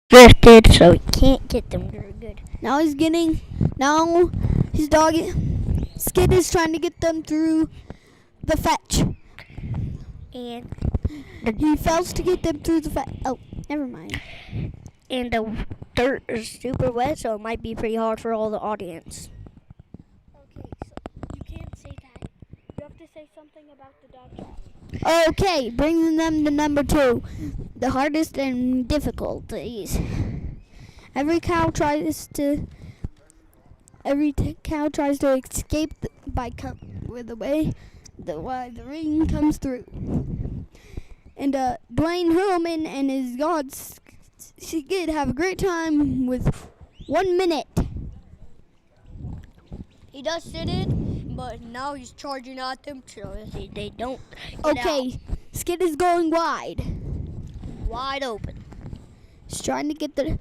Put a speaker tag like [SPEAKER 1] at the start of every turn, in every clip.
[SPEAKER 1] Drifted, so he can't get them very good.
[SPEAKER 2] Now his dog Skid is trying to get them through the fetch.
[SPEAKER 1] And
[SPEAKER 2] He fails to get them through the fetch. Oh, never mind.
[SPEAKER 1] And the dirt is super wet, so it might be pretty hard for all the audience.
[SPEAKER 3] Okay, so you can't say that. You have to say something about the dog track.
[SPEAKER 2] Okay, bringing them to number 2. The hardest and difficulties. Every cow tries to escape with the way the ring comes through. And Dwayne Hillman and his gods Skid have a great time with 1 minute.
[SPEAKER 1] He does sit it, but now he's charging at them so they don't get
[SPEAKER 2] Okay, Skid is going wide.
[SPEAKER 1] wide open.
[SPEAKER 2] He's trying to get the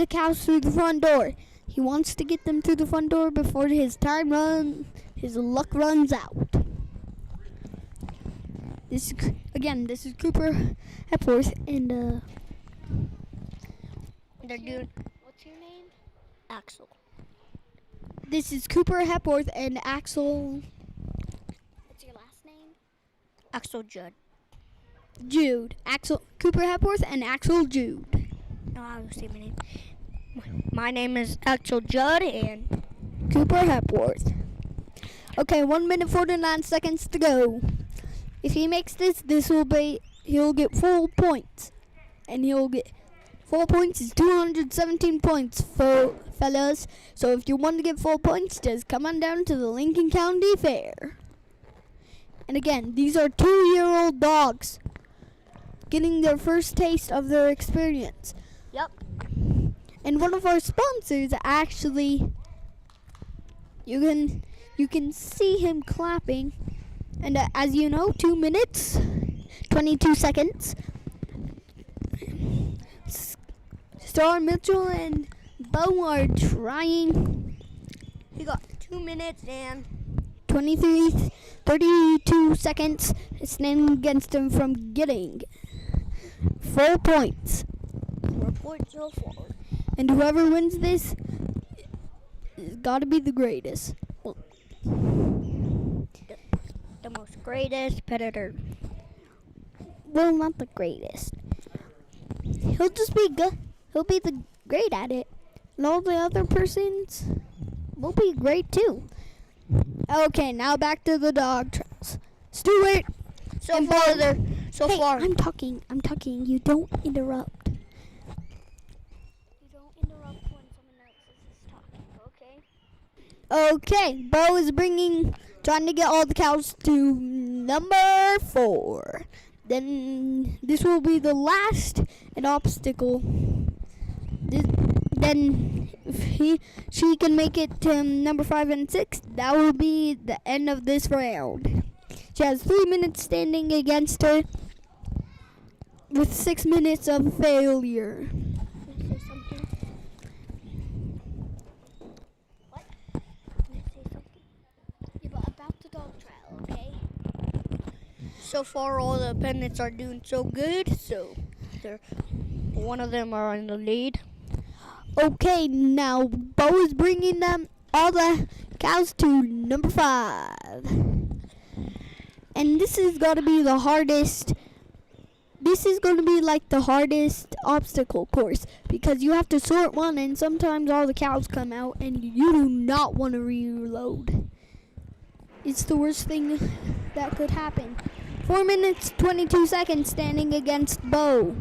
[SPEAKER 2] cows through the front door. He wants to get them through the front door before his luck runs out. This is Cooper Hepworth and
[SPEAKER 1] They're doing
[SPEAKER 3] What's your name?
[SPEAKER 1] Axel.
[SPEAKER 2] this is Cooper Hepworth and Axel
[SPEAKER 3] What's your last name?
[SPEAKER 1] Axel Judd.
[SPEAKER 2] Jude. Cooper Hepworth and Axel Jude.
[SPEAKER 1] No, I will say my name. My name is Axel Judd, and
[SPEAKER 2] Cooper Hepworth. Okay, 1 minute 49 seconds to go. If he makes he'll get full points. And he'll get full points is 217 points, fellas. So if you want to get full points, just come on down to the Lincoln County Fair. And again, these are 2-year-old dogs getting their first taste of their experience.
[SPEAKER 1] yep.
[SPEAKER 2] And one of our sponsors actually, you can see him clapping. And as you know, 2 minutes, 22 seconds. Star Mitchell and Bo are trying.
[SPEAKER 1] He got 2 minutes and
[SPEAKER 2] 32 seconds standing against him from getting 4 points.
[SPEAKER 1] 4 points so far.
[SPEAKER 2] And whoever wins this has got to be the greatest. Well,
[SPEAKER 1] the most greatest predator.
[SPEAKER 2] Well, not the greatest. He'll just be good. He'll be the great at it. And all the other persons will be great too. Okay, now back to the dog trails. Stuart!
[SPEAKER 1] So
[SPEAKER 2] And
[SPEAKER 1] far,
[SPEAKER 2] Bo-
[SPEAKER 1] they're so
[SPEAKER 2] Hey,
[SPEAKER 1] far.
[SPEAKER 2] I'm talking. You don't interrupt.
[SPEAKER 3] You don't interrupt when someone else is talking, okay?
[SPEAKER 2] Okay, Bo is trying to get all the cows to number 4. Then this will be the last an obstacle. Then if she can make it to number 5 and 6, that will be the end of this round. She has 3 minutes standing against her with 6 minutes of failure.
[SPEAKER 3] Can I say something? What? Can I say something? Yeah, but about the dog trial, okay?
[SPEAKER 1] So far, all the pennants are doing so good. So, one of them are in the lead.
[SPEAKER 2] Okay, now Bo is bringing them all the cows to number 5. And this is going to be the hardest. This is going to be like the hardest obstacle course because you have to sort one and sometimes all the cows come out and you do not want to reload. It's the worst thing that could happen. 4 minutes, 22 seconds standing against Bo.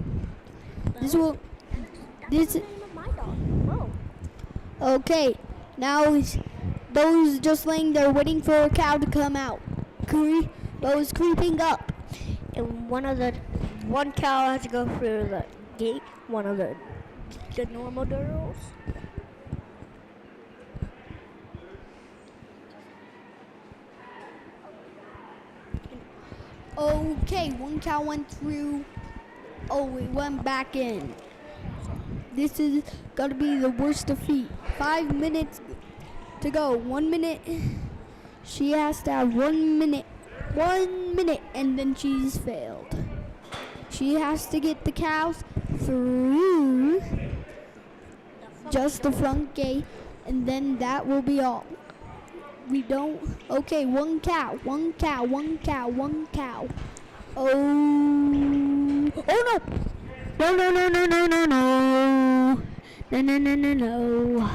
[SPEAKER 2] This will...
[SPEAKER 3] That's the name of my dog. Whoa.
[SPEAKER 2] Okay, now Bo's just laying there waiting for a cow to come out. Bo's creeping up.
[SPEAKER 1] And one cow has to go through the gate. One of the normal girls.
[SPEAKER 2] Okay, one cow went through. Oh, it went back in. This is gonna be the worst defeat. 5 minutes to go. 1 minute. She has to have 1 minute. 1 minute, and then she's failed. She has to get the cows through just the front gate, and then that will be all. We don't. Okay, one cow. Oh. Oh no! No.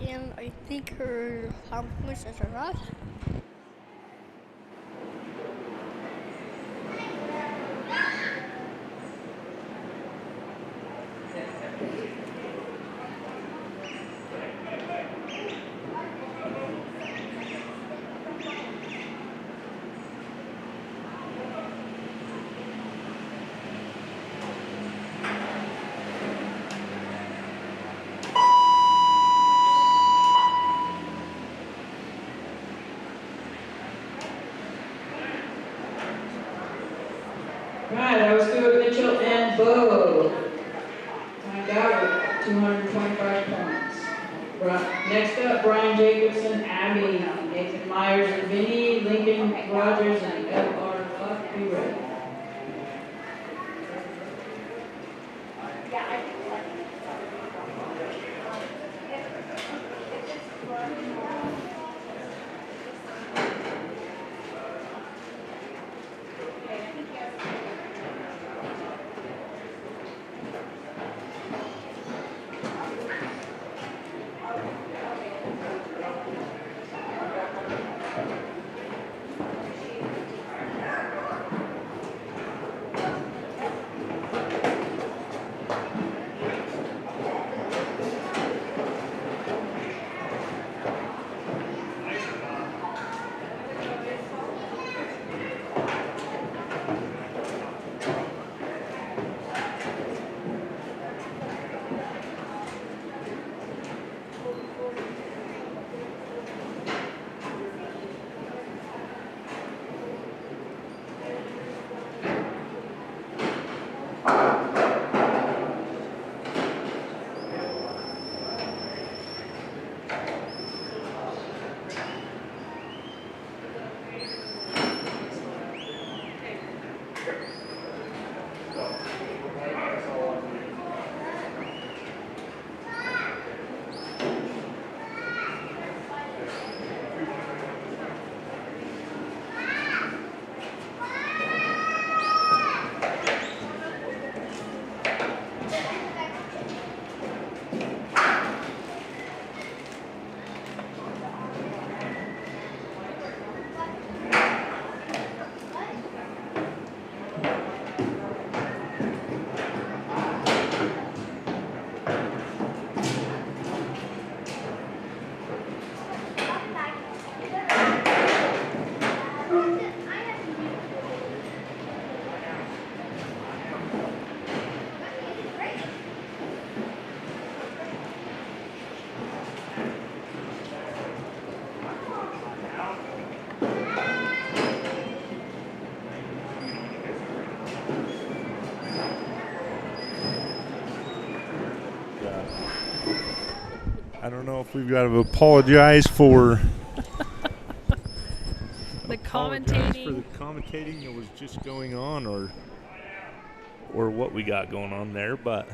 [SPEAKER 1] And I think her harmless as a rush.
[SPEAKER 4] Right, that was Stuart Mitchell and Bo. Timed out with 225 points. Next up, Brian Jacobson, Abby, Nathan Myers and Vinny, Lincoln Rogers, and L.R. Buck. Be ready.
[SPEAKER 5] I don't know if we've got to apologize for
[SPEAKER 6] The
[SPEAKER 5] apologize for
[SPEAKER 6] commentating.
[SPEAKER 5] the commentating that was just going on, or what we got going on there. But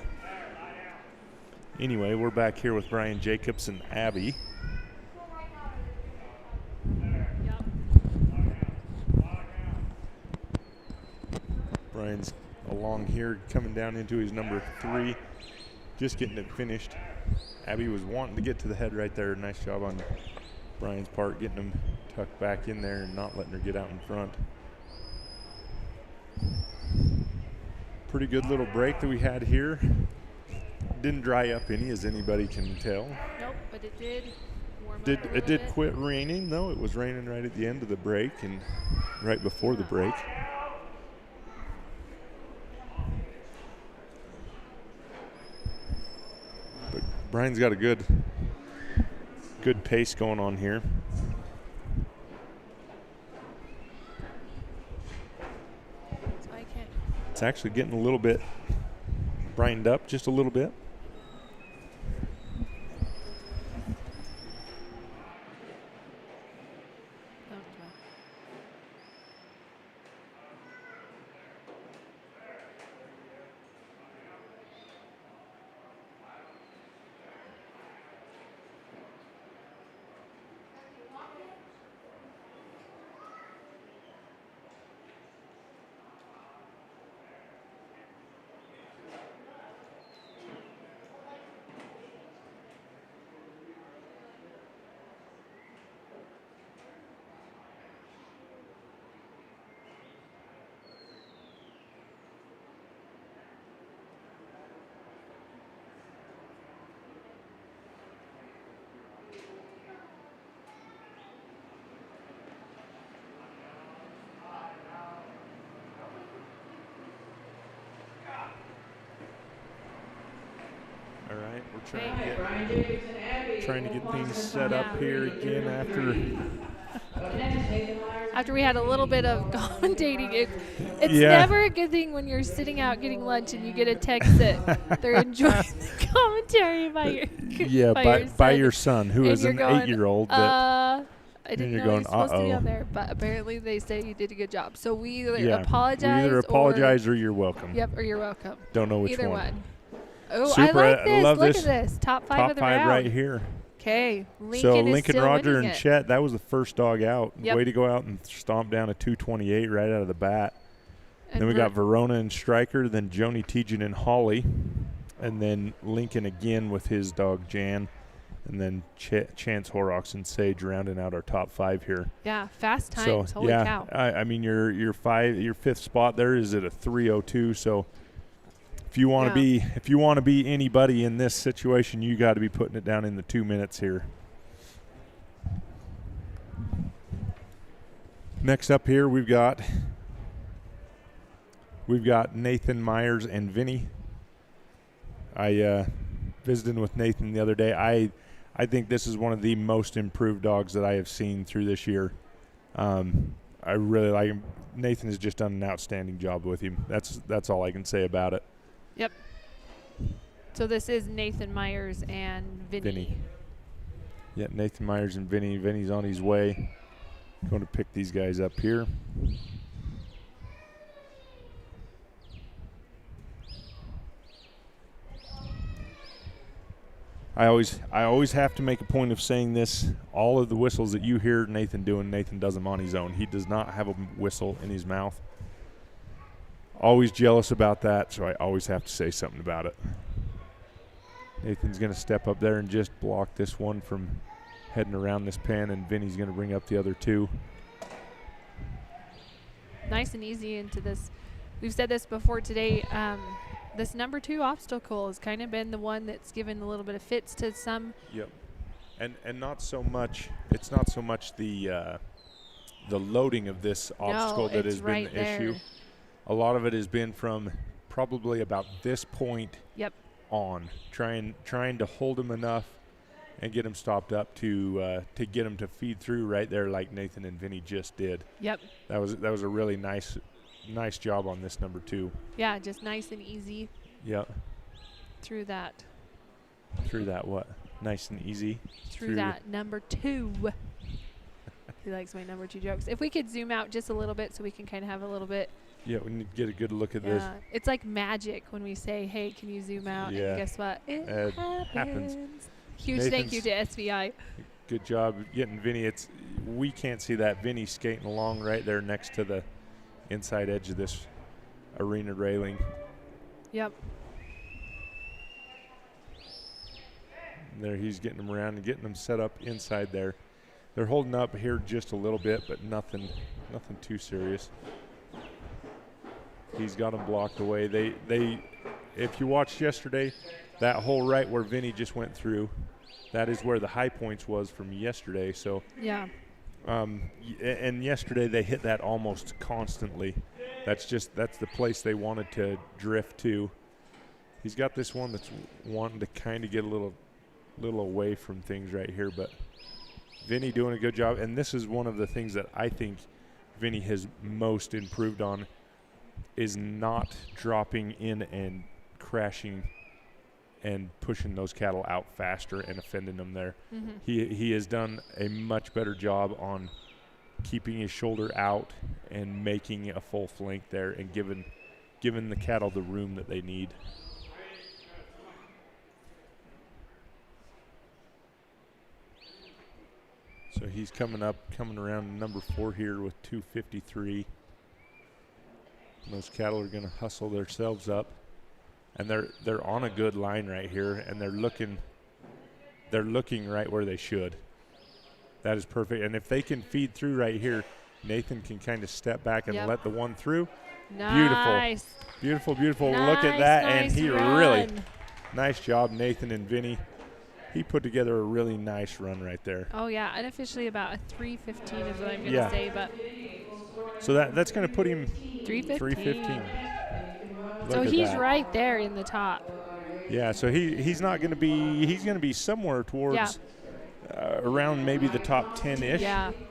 [SPEAKER 5] anyway, we're back here with Brian Jacobs and Abby.
[SPEAKER 6] Yep.
[SPEAKER 5] Brian's along here coming down into his number 3, just getting it finished. Abby was wanting to get to the head right there. Nice job on Brian's part, getting him tucked back in there and not letting her get out in front. Pretty good little break that we had here. Didn't dry up any, as anybody can tell.
[SPEAKER 6] Nope, but it did warm up a
[SPEAKER 5] It
[SPEAKER 6] little
[SPEAKER 5] did
[SPEAKER 6] bit.
[SPEAKER 5] quit raining, though. It was raining right at the end of the break and right before the break. But Brian's got a good pace going on here.
[SPEAKER 6] So I can't.
[SPEAKER 5] It's actually getting a little bit brined up, just a little bit.
[SPEAKER 6] Okay.
[SPEAKER 5] All right, we're
[SPEAKER 4] Brian Jacobs and Abby.
[SPEAKER 5] trying to get things set up here again after.
[SPEAKER 6] After we had a little bit of commentating, it's
[SPEAKER 5] Yeah.
[SPEAKER 6] never a good thing when you're sitting out getting lunch and you get a text that they're enjoying the commentary by your
[SPEAKER 5] Yeah, by your son, who
[SPEAKER 6] And
[SPEAKER 5] is
[SPEAKER 6] you're
[SPEAKER 5] an
[SPEAKER 6] going,
[SPEAKER 5] 8-year-old. That
[SPEAKER 6] I didn't
[SPEAKER 5] you're
[SPEAKER 6] know
[SPEAKER 5] going,
[SPEAKER 6] he's supposed to be
[SPEAKER 5] "Uh-oh."
[SPEAKER 6] on there, but apparently they say you did a good job. So we either
[SPEAKER 5] yeah,
[SPEAKER 6] apologize,
[SPEAKER 5] we either apologize or you're welcome.
[SPEAKER 6] Yep, or you're welcome.
[SPEAKER 5] Don't know which
[SPEAKER 6] Either
[SPEAKER 5] one.
[SPEAKER 6] one. Oh,
[SPEAKER 5] Super,
[SPEAKER 6] I like
[SPEAKER 5] I
[SPEAKER 6] this.
[SPEAKER 5] love
[SPEAKER 6] Look
[SPEAKER 5] this.
[SPEAKER 6] at this. Top 5
[SPEAKER 5] Top
[SPEAKER 6] of the
[SPEAKER 5] 5
[SPEAKER 6] round.
[SPEAKER 5] right here.
[SPEAKER 6] Okay. Lincoln
[SPEAKER 5] So
[SPEAKER 6] is
[SPEAKER 5] Lincoln,
[SPEAKER 6] still
[SPEAKER 5] Roger,
[SPEAKER 6] winning
[SPEAKER 5] and
[SPEAKER 6] it.
[SPEAKER 5] Chet, that was the first dog out.
[SPEAKER 6] Yep.
[SPEAKER 5] Way to go out and stomp down a 228 right out of the bat.
[SPEAKER 6] And
[SPEAKER 5] Then we
[SPEAKER 6] Ver-
[SPEAKER 5] got Verona and Stryker, then Joni Tejan and Holly, and then Lincoln again with his dog Jan, and then Chance Horrocks and Sage rounding out our top 5 here.
[SPEAKER 6] Yeah, fast times.
[SPEAKER 5] So
[SPEAKER 6] Holy
[SPEAKER 5] yeah,
[SPEAKER 6] cow.
[SPEAKER 5] I mean your 5th spot there is at a 302. So if you want to be anybody in this situation, you got to be putting it down in the 2 minutes here. Next up here, we've got Nathan Myers and Vinny. I visited with Nathan the other day. I think this is one of the most improved dogs that I have seen through this year. I really like him. Nathan has just done an outstanding job with him. That's all I can say about it.
[SPEAKER 6] Yep. So this is Nathan Myers and Vinny.
[SPEAKER 5] Yeah, Nathan Myers and Vinny. Vinny's on his way. Going to pick these guys up here. I always have to make a point of saying this. All of the whistles that you hear Nathan doing, Nathan does them on his own. He does not have a whistle in his mouth. Always jealous about that, so I always have to say something about it. Nathan's going to step up there and just block this one from heading around this pen, and Vinny's going to bring up the other 2.
[SPEAKER 6] Nice and easy into this. We've said this before today. This number 2 obstacle has kind of been the one that's given a little bit of fits to some.
[SPEAKER 5] Yep. And not so much. It's not so much the loading of this obstacle that has been the issue. A lot of it has been from probably about this point on, trying to hold him enough and get him stopped up to get him to feed through right there like Nathan and Vinny just did.
[SPEAKER 6] Yep.
[SPEAKER 5] That was a really nice job on this number 2.
[SPEAKER 6] Yeah, just nice and easy.
[SPEAKER 5] Yep.
[SPEAKER 6] Through that.
[SPEAKER 5] Through that what? nice and easy
[SPEAKER 6] through that number 2. He likes my number 2 jokes. If we could zoom out just a little bit so we can kind of have a little bit.
[SPEAKER 5] Yeah, we need to get a good look at this.
[SPEAKER 6] It's like magic when we say, hey, can you zoom out?
[SPEAKER 5] Yeah.
[SPEAKER 6] And guess what? It
[SPEAKER 5] happens.
[SPEAKER 6] Huge thank you to SVI.
[SPEAKER 5] Good job getting Vinny. We can't see that. Vinny skating along right there next to the inside edge of this arena railing.
[SPEAKER 6] Yep.
[SPEAKER 5] There he's getting them around and getting them set up inside there. They're holding up here just a little bit, but nothing too serious. He's got them blocked away. They if you watched yesterday, that hole right where Vinny just went through, that is where the high points was from yesterday. So
[SPEAKER 6] yeah.
[SPEAKER 5] And yesterday they hit that almost constantly. That's the place they wanted to drift to. He's got this one that's wanting to kind of get a little away from things right here, but Vinny doing a good job. And this is one of the things that I think Vinny has most improved on, is not dropping in and crashing and pushing those cattle out faster and offending them there.
[SPEAKER 6] Mm-hmm.
[SPEAKER 5] He has done a much better job on keeping his shoulder out and making a full flank there and giving the cattle the room that they need. So he's coming around number 4 here with 253. Those cattle are going to hustle themselves up, and they're on a good line right here, and they're looking right where they should. That is perfect. And if they can feed through right here, Nathan can kind of step back and let the one through.
[SPEAKER 6] Nice.
[SPEAKER 5] Beautiful. Beautiful.
[SPEAKER 6] Nice,
[SPEAKER 5] look at that.
[SPEAKER 6] nice
[SPEAKER 5] And he
[SPEAKER 6] run.
[SPEAKER 5] really, nice job, Nathan and Vinny. He put together a really nice run right there.
[SPEAKER 6] Oh, yeah. Unofficially about a 3:15 is what I'm going to
[SPEAKER 5] Yeah.
[SPEAKER 6] say. But
[SPEAKER 5] So that's going to put him
[SPEAKER 6] 3:15.
[SPEAKER 5] 3:15.
[SPEAKER 6] So
[SPEAKER 5] Look at
[SPEAKER 6] he's
[SPEAKER 5] that.
[SPEAKER 6] right there in the top.
[SPEAKER 5] Yeah, so he's not going to be, he's going to be somewhere towards around maybe the top 10-ish,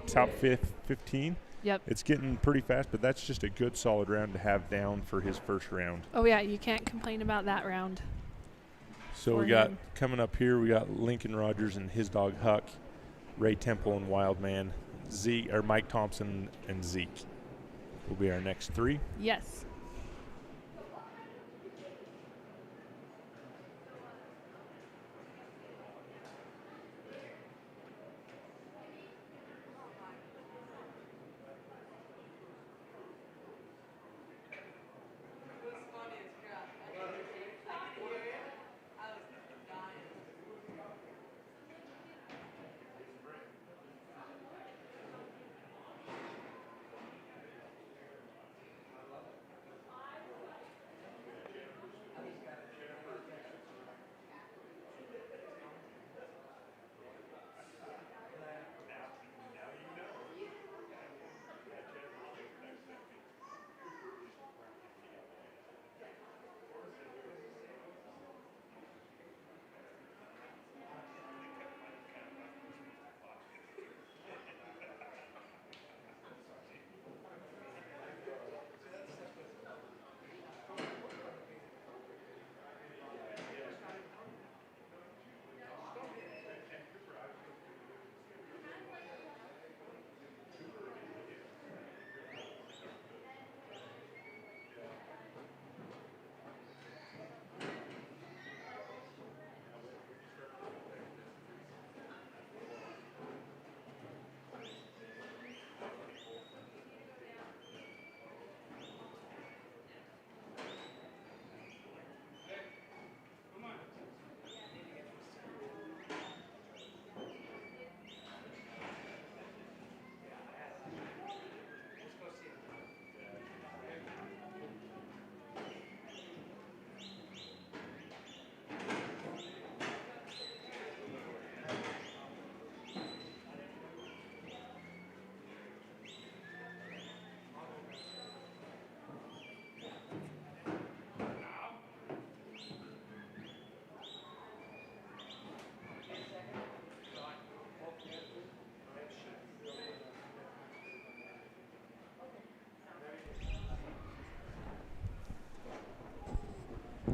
[SPEAKER 5] top 15.
[SPEAKER 6] Yep.
[SPEAKER 5] It's getting pretty fast, but that's just a good solid round to have down for his first round.
[SPEAKER 6] Oh, yeah. You can't complain about that round.
[SPEAKER 5] So
[SPEAKER 6] for
[SPEAKER 5] we got
[SPEAKER 6] him.
[SPEAKER 5] coming up here, we got Lincoln Rogers and his dog Huck, Ray Temple and Wildman, Mike Thompson and Zeke will be our next 3.
[SPEAKER 6] Yes.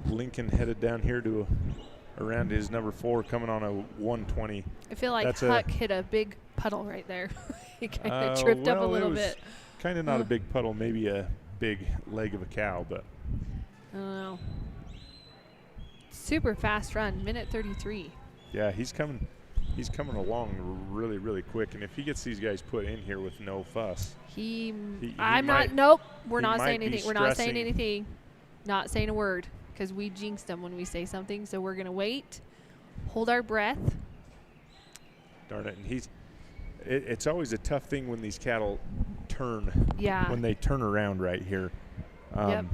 [SPEAKER 5] Lincoln headed down here to around his number 4, coming on a 120.
[SPEAKER 6] I feel like
[SPEAKER 5] That's
[SPEAKER 6] Huck hit a big puddle right there. He kind of tripped up a little bit.
[SPEAKER 5] Kind of not a big puddle, maybe a big leg of a cow, but
[SPEAKER 6] I don't know. Super fast run, minute 33.
[SPEAKER 5] yeah, he's coming along really, really quick. And if he gets these guys put in here with no fuss,
[SPEAKER 6] Nope. We're not saying anything. We're not saying
[SPEAKER 5] stressing.
[SPEAKER 6] anything. Not saying a word because we jinx them when we say something. So we're going to wait, hold our breath.
[SPEAKER 5] darn it. And it's always a tough thing when these cattle turn.
[SPEAKER 6] Yeah.
[SPEAKER 5] When they turn around right here.
[SPEAKER 6] Yep.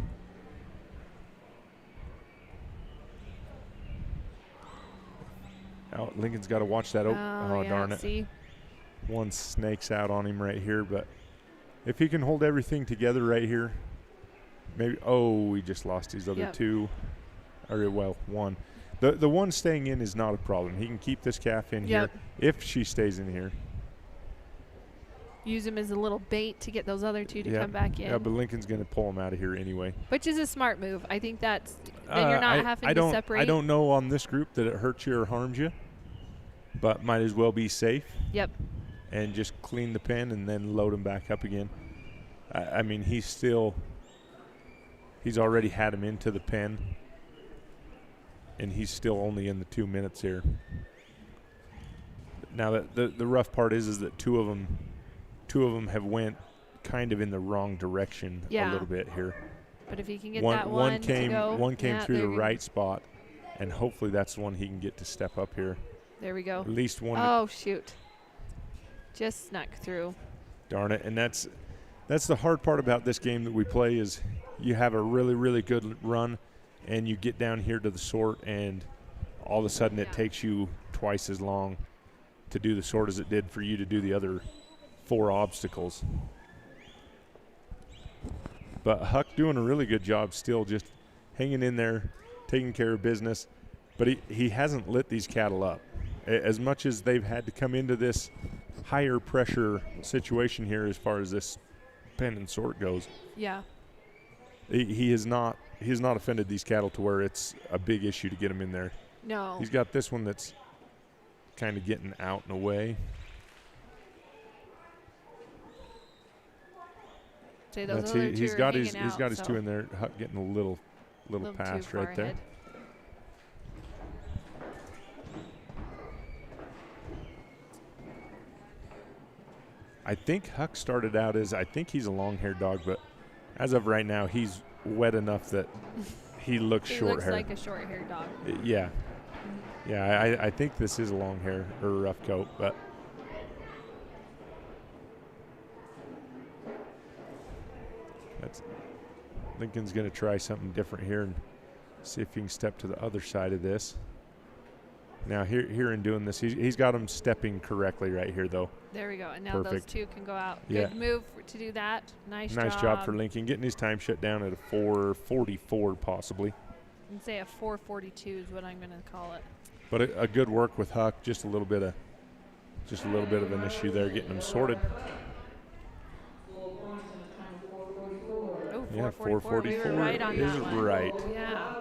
[SPEAKER 5] Oh, Lincoln's got to watch that. Oh,
[SPEAKER 6] yeah,
[SPEAKER 5] darn it.
[SPEAKER 6] See?
[SPEAKER 5] One snakes out on him right here, but if he can hold everything together right here, maybe. Oh, we just lost his other two, or well, one. The one staying in is not a problem. He can keep this calf in here if she stays in here.
[SPEAKER 6] Use him as a little bait to get those other two to come back in.
[SPEAKER 5] Yeah, but Lincoln's going to pull him out of here anyway.
[SPEAKER 6] Which is a smart move. I think that's then you're not having to separate.
[SPEAKER 5] I don't know on this group that it hurts you or harms you, but might as well be safe.
[SPEAKER 6] Yep.
[SPEAKER 5] And just clean the pen and then load him back up again. I mean, he's already had him into the pen, and he's still only in the 2 minutes here. Now, the rough part is that two of them have went kind of in the wrong direction a little bit here.
[SPEAKER 6] But if he can get that one to go.
[SPEAKER 5] One came through the right spot, and hopefully that's the one he can get to step up here.
[SPEAKER 6] There we go.
[SPEAKER 5] At least one.
[SPEAKER 6] Oh, shoot. Just snuck through.
[SPEAKER 5] Darn it. And that's the hard part about this game that we play is you have a really, really good run, and you get down here to the sort, and all of a sudden it takes you twice as long to do the sort as it did for you to do the other 4 obstacles. But Huck doing a really good job still, just hanging in there, taking care of business. But he hasn't lit these cattle up. As much as they've had to come into this higher pressure situation here as far as this pen and sort goes.
[SPEAKER 6] Yeah.
[SPEAKER 5] He has not offended these cattle to where it's a big issue to get them in there.
[SPEAKER 6] No.
[SPEAKER 5] He's got this one that's kind of getting out and away.
[SPEAKER 6] Say those other two
[SPEAKER 5] he's
[SPEAKER 6] are
[SPEAKER 5] got his
[SPEAKER 6] hanging out,
[SPEAKER 5] his two in there. Huck getting a little pass
[SPEAKER 6] too
[SPEAKER 5] right
[SPEAKER 6] far
[SPEAKER 5] there.
[SPEAKER 6] ahead.
[SPEAKER 5] I think Huck started out as, I think he's a long-haired dog, but as of right now, he's wet enough that he looks short hair.
[SPEAKER 6] He looks like a short-haired dog.
[SPEAKER 5] Yeah. Yeah, I think this is a long hair or a rough coat, but Lincoln's going to try something different here and see if he can step to the other side of this. Now, here in doing this, he's got him stepping correctly right here, though.
[SPEAKER 6] There we go. And now
[SPEAKER 5] Perfect.
[SPEAKER 6] those two can go out.
[SPEAKER 5] Yeah.
[SPEAKER 6] Good move to do that. Nice
[SPEAKER 5] job for Lincoln. Getting his time shut down at a 4:44 possibly.
[SPEAKER 6] And say a 4:42 is what I'm going to call it.
[SPEAKER 5] But a good work with Huck. Just a little bit of an issue there getting them sorted.
[SPEAKER 6] Oh,
[SPEAKER 5] Yeah,
[SPEAKER 6] 4:44. We were right on
[SPEAKER 5] is
[SPEAKER 6] that one.
[SPEAKER 5] right.
[SPEAKER 6] Yeah.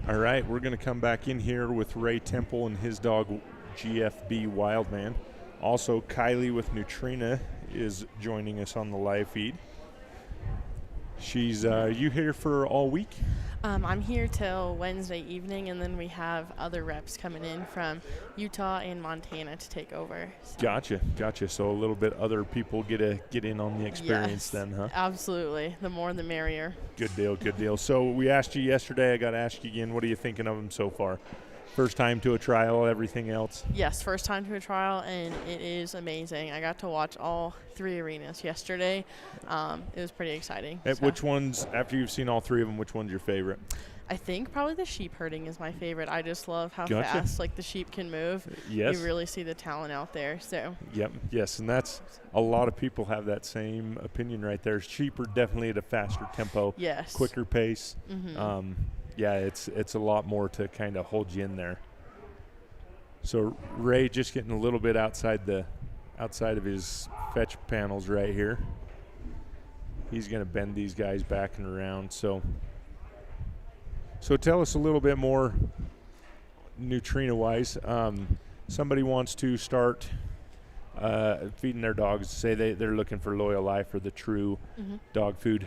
[SPEAKER 5] All right, we're going to come back in here with Ray Temple and his dog GFB Wildman. Also, Kylie with Neutrina is joining us on the live feed. She's you here for all week?
[SPEAKER 7] I'm here till Wednesday evening, and then we have other reps coming in from Utah and Montana to take over. So.
[SPEAKER 5] Gotcha. So a little bit other people get in on the experience then, huh?
[SPEAKER 7] Absolutely. The more the merrier.
[SPEAKER 5] Good deal. So we asked you yesterday. I got to ask you again. What are you thinking of them so far? First time to a trial, everything else?
[SPEAKER 7] Yes, first time to a trial, and it is amazing. I got to watch all 3 arenas yesterday. It was pretty exciting.
[SPEAKER 5] Which ones, after you've seen all 3 of them, which one's your favorite?
[SPEAKER 7] I think probably the sheep herding is my favorite. I just love how
[SPEAKER 5] Gotcha.
[SPEAKER 7] fast the sheep can move.
[SPEAKER 5] Yes.
[SPEAKER 7] You really see the talent out there. So.
[SPEAKER 5] Yep. Yes, and that's a lot of people have that same opinion right there. Sheep are definitely at a faster tempo.
[SPEAKER 7] Yes.
[SPEAKER 5] Quicker pace.
[SPEAKER 7] Mm-hmm.
[SPEAKER 5] Yeah, it's a lot more to kind of hold you in there. So Ray just getting a little bit outside of his fetch panels right here. He's going to bend these guys back and around. So tell us a little bit more Nutrina-wise. Somebody wants to start feeding their dogs. Say they're looking for Loyal Life or the true dog food.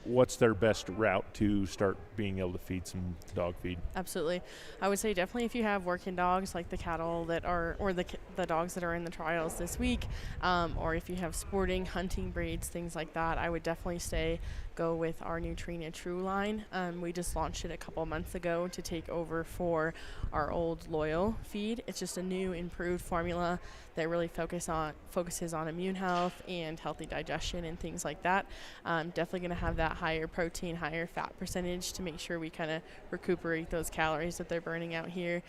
[SPEAKER 5] What's their best route to start being able to feed some dog feed?
[SPEAKER 7] Absolutely. I would say definitely if you have working dogs like the cattle that are, or the dogs that are in the trials this week, or if you have sporting, hunting breeds, things like that, I would definitely say go with our Nutrina True line. We just launched it a couple months ago to take over for our old Loyal feed. It's just a new improved formula that really focuses on immune health and healthy digestion and things like that. Definitely going to have that higher protein, higher fat percentage to make sure we kind of recuperate those calories that they're burning out here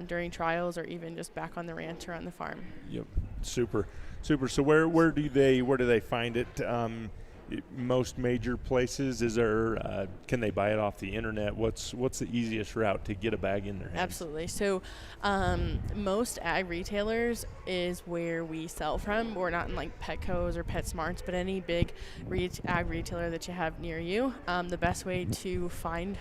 [SPEAKER 7] during trials or even just back on the ranch or on the farm.
[SPEAKER 5] Yep, super. So where do they find it? Most major places, is there can they buy it off the internet? What's the easiest route to get a bag in their hands?
[SPEAKER 7] Absolutely. So most ag retailers is where we sell from. We're not in like Petco's or PetSmarts, but any big ag retailer that you have near you. The best way to find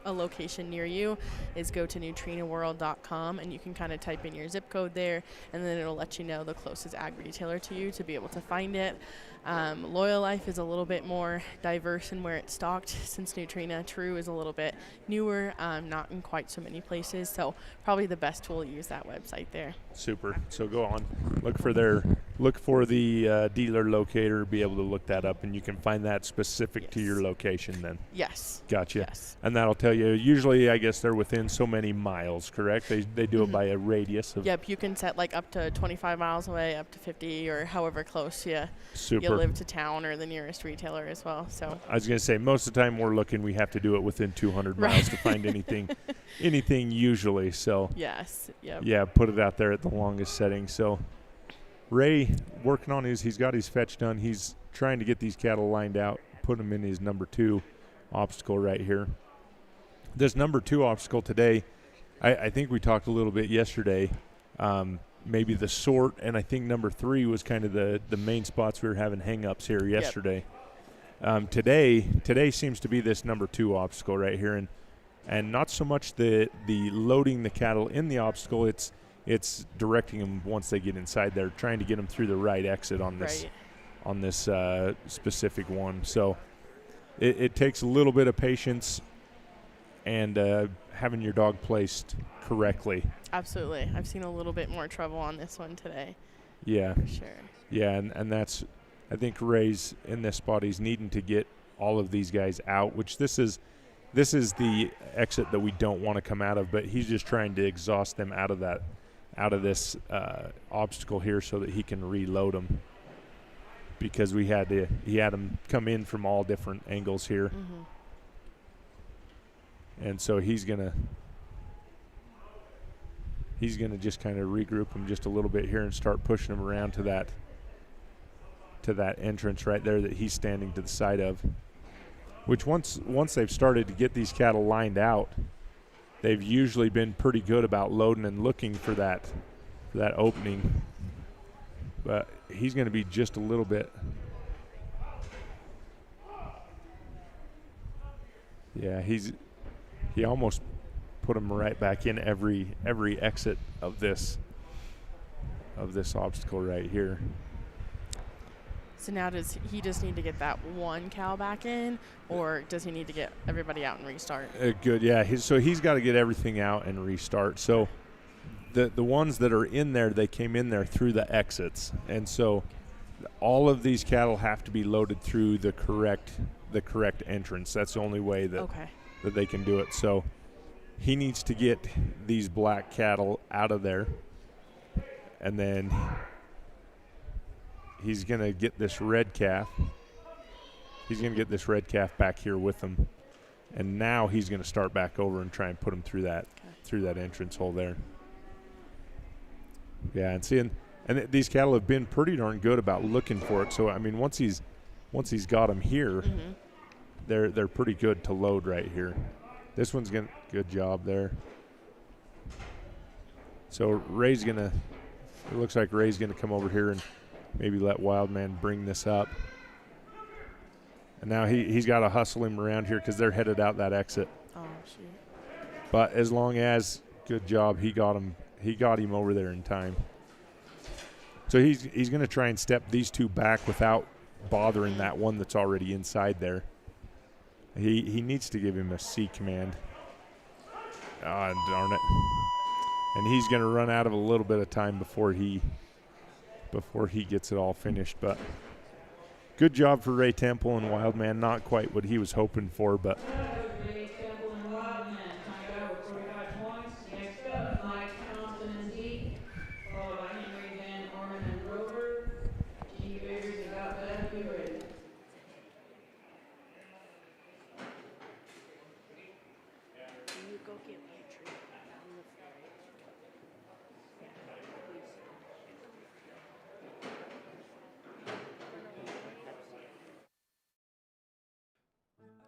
[SPEAKER 7] a location near you is go to nutrinaworld.com, and you can kind of type in your zip code there, and then it'll let you know the closest ag retailer to you to be able to find it. Loyal Life is a little bit more diverse in where it's stocked, since Nutrina True is a little bit newer, not in quite so many places. So probably the best tool to use that website there.
[SPEAKER 5] Super. So go on, look for the dealer locator, be able to look that up, and you can find that specific to your location then.
[SPEAKER 7] Yes.
[SPEAKER 5] Gotcha.
[SPEAKER 7] Yes.
[SPEAKER 5] And that'll tell you, usually I guess they're within so many miles, correct? They do it by a radius of.
[SPEAKER 7] Yep, you can set like up to 25 miles away, up to 50, or however close you live to town or the nearest retailer as well. So
[SPEAKER 5] I was going to say, most of the time we have to do it within 200 miles to find anything usually. So
[SPEAKER 7] yes. Yep.
[SPEAKER 5] Yeah, put it out there at the longest setting. So Ray working on he's got his fetch done. He's trying to get these cattle lined out, put them in his number 2 obstacle right here. This number 2 obstacle today, I think we talked a little bit yesterday, maybe the sort, and I think number 3 was kind of the main spots we were having hang-ups here yesterday. Yep. Today seems to be this number 2 obstacle right here, and not so much the loading the cattle in the obstacle, it's directing them once they get inside there, trying to get them through the right exit on this specific one. So it takes a little bit of patience and having your dog placed correctly.
[SPEAKER 7] Absolutely. I've seen a little bit more trouble on this one today.
[SPEAKER 5] Yeah.
[SPEAKER 7] For sure.
[SPEAKER 5] Yeah, and that's, I think Ray's in this spot. He's needing to get all of these guys out, which this is the exit that we don't want to come out of, but he's just trying to exhaust them out of this obstacle here so that he can reload them, because he had them come in from all different angles here.
[SPEAKER 7] Mm-hmm.
[SPEAKER 5] And so he's gonna just kind of regroup them just a little bit here and start pushing them around to that entrance right there that he's standing to the side of. Which once they've started to get these cattle lined out, they've usually been pretty good about loading and looking for that opening. But he's going to be just a little bit. Yeah, he almost put him right back in every exit of this obstacle right here.
[SPEAKER 7] So now does he just need to get that one cow back in, or does he need to get everybody out and restart?
[SPEAKER 5] Good, yeah. So he's got to get everything out and restart. So the ones that are in there, they came in there through the exits, and so all of these cattle have to be loaded through the correct entrance. That's the only way that that they can do it. So he needs to get these black cattle out of there, and then he's going to get this red calf. He's going to get this red calf back here with him, and now he's going to start back over and try and put him through that entrance hole there. Yeah, and seeing, and these cattle have been pretty darn good about looking for it. So I mean, once he's got them here, they're pretty good to load right here. This one's getting good job there. So Ray's gonna. It looks like Ray's gonna come over here and maybe let Wildman bring this up. And now he's got to hustle him around here because they're headed out that exit.
[SPEAKER 7] Oh shoot!
[SPEAKER 5] But as long as, good job, he got him over there in time. So he's going to try and step these two back without bothering that one that's already inside there. He needs to give him a C command. Ah, darn it. And he's going to run out of a little bit of time before he gets it all finished. But good job for Ray Temple and Wildman. Not quite what he was hoping for, but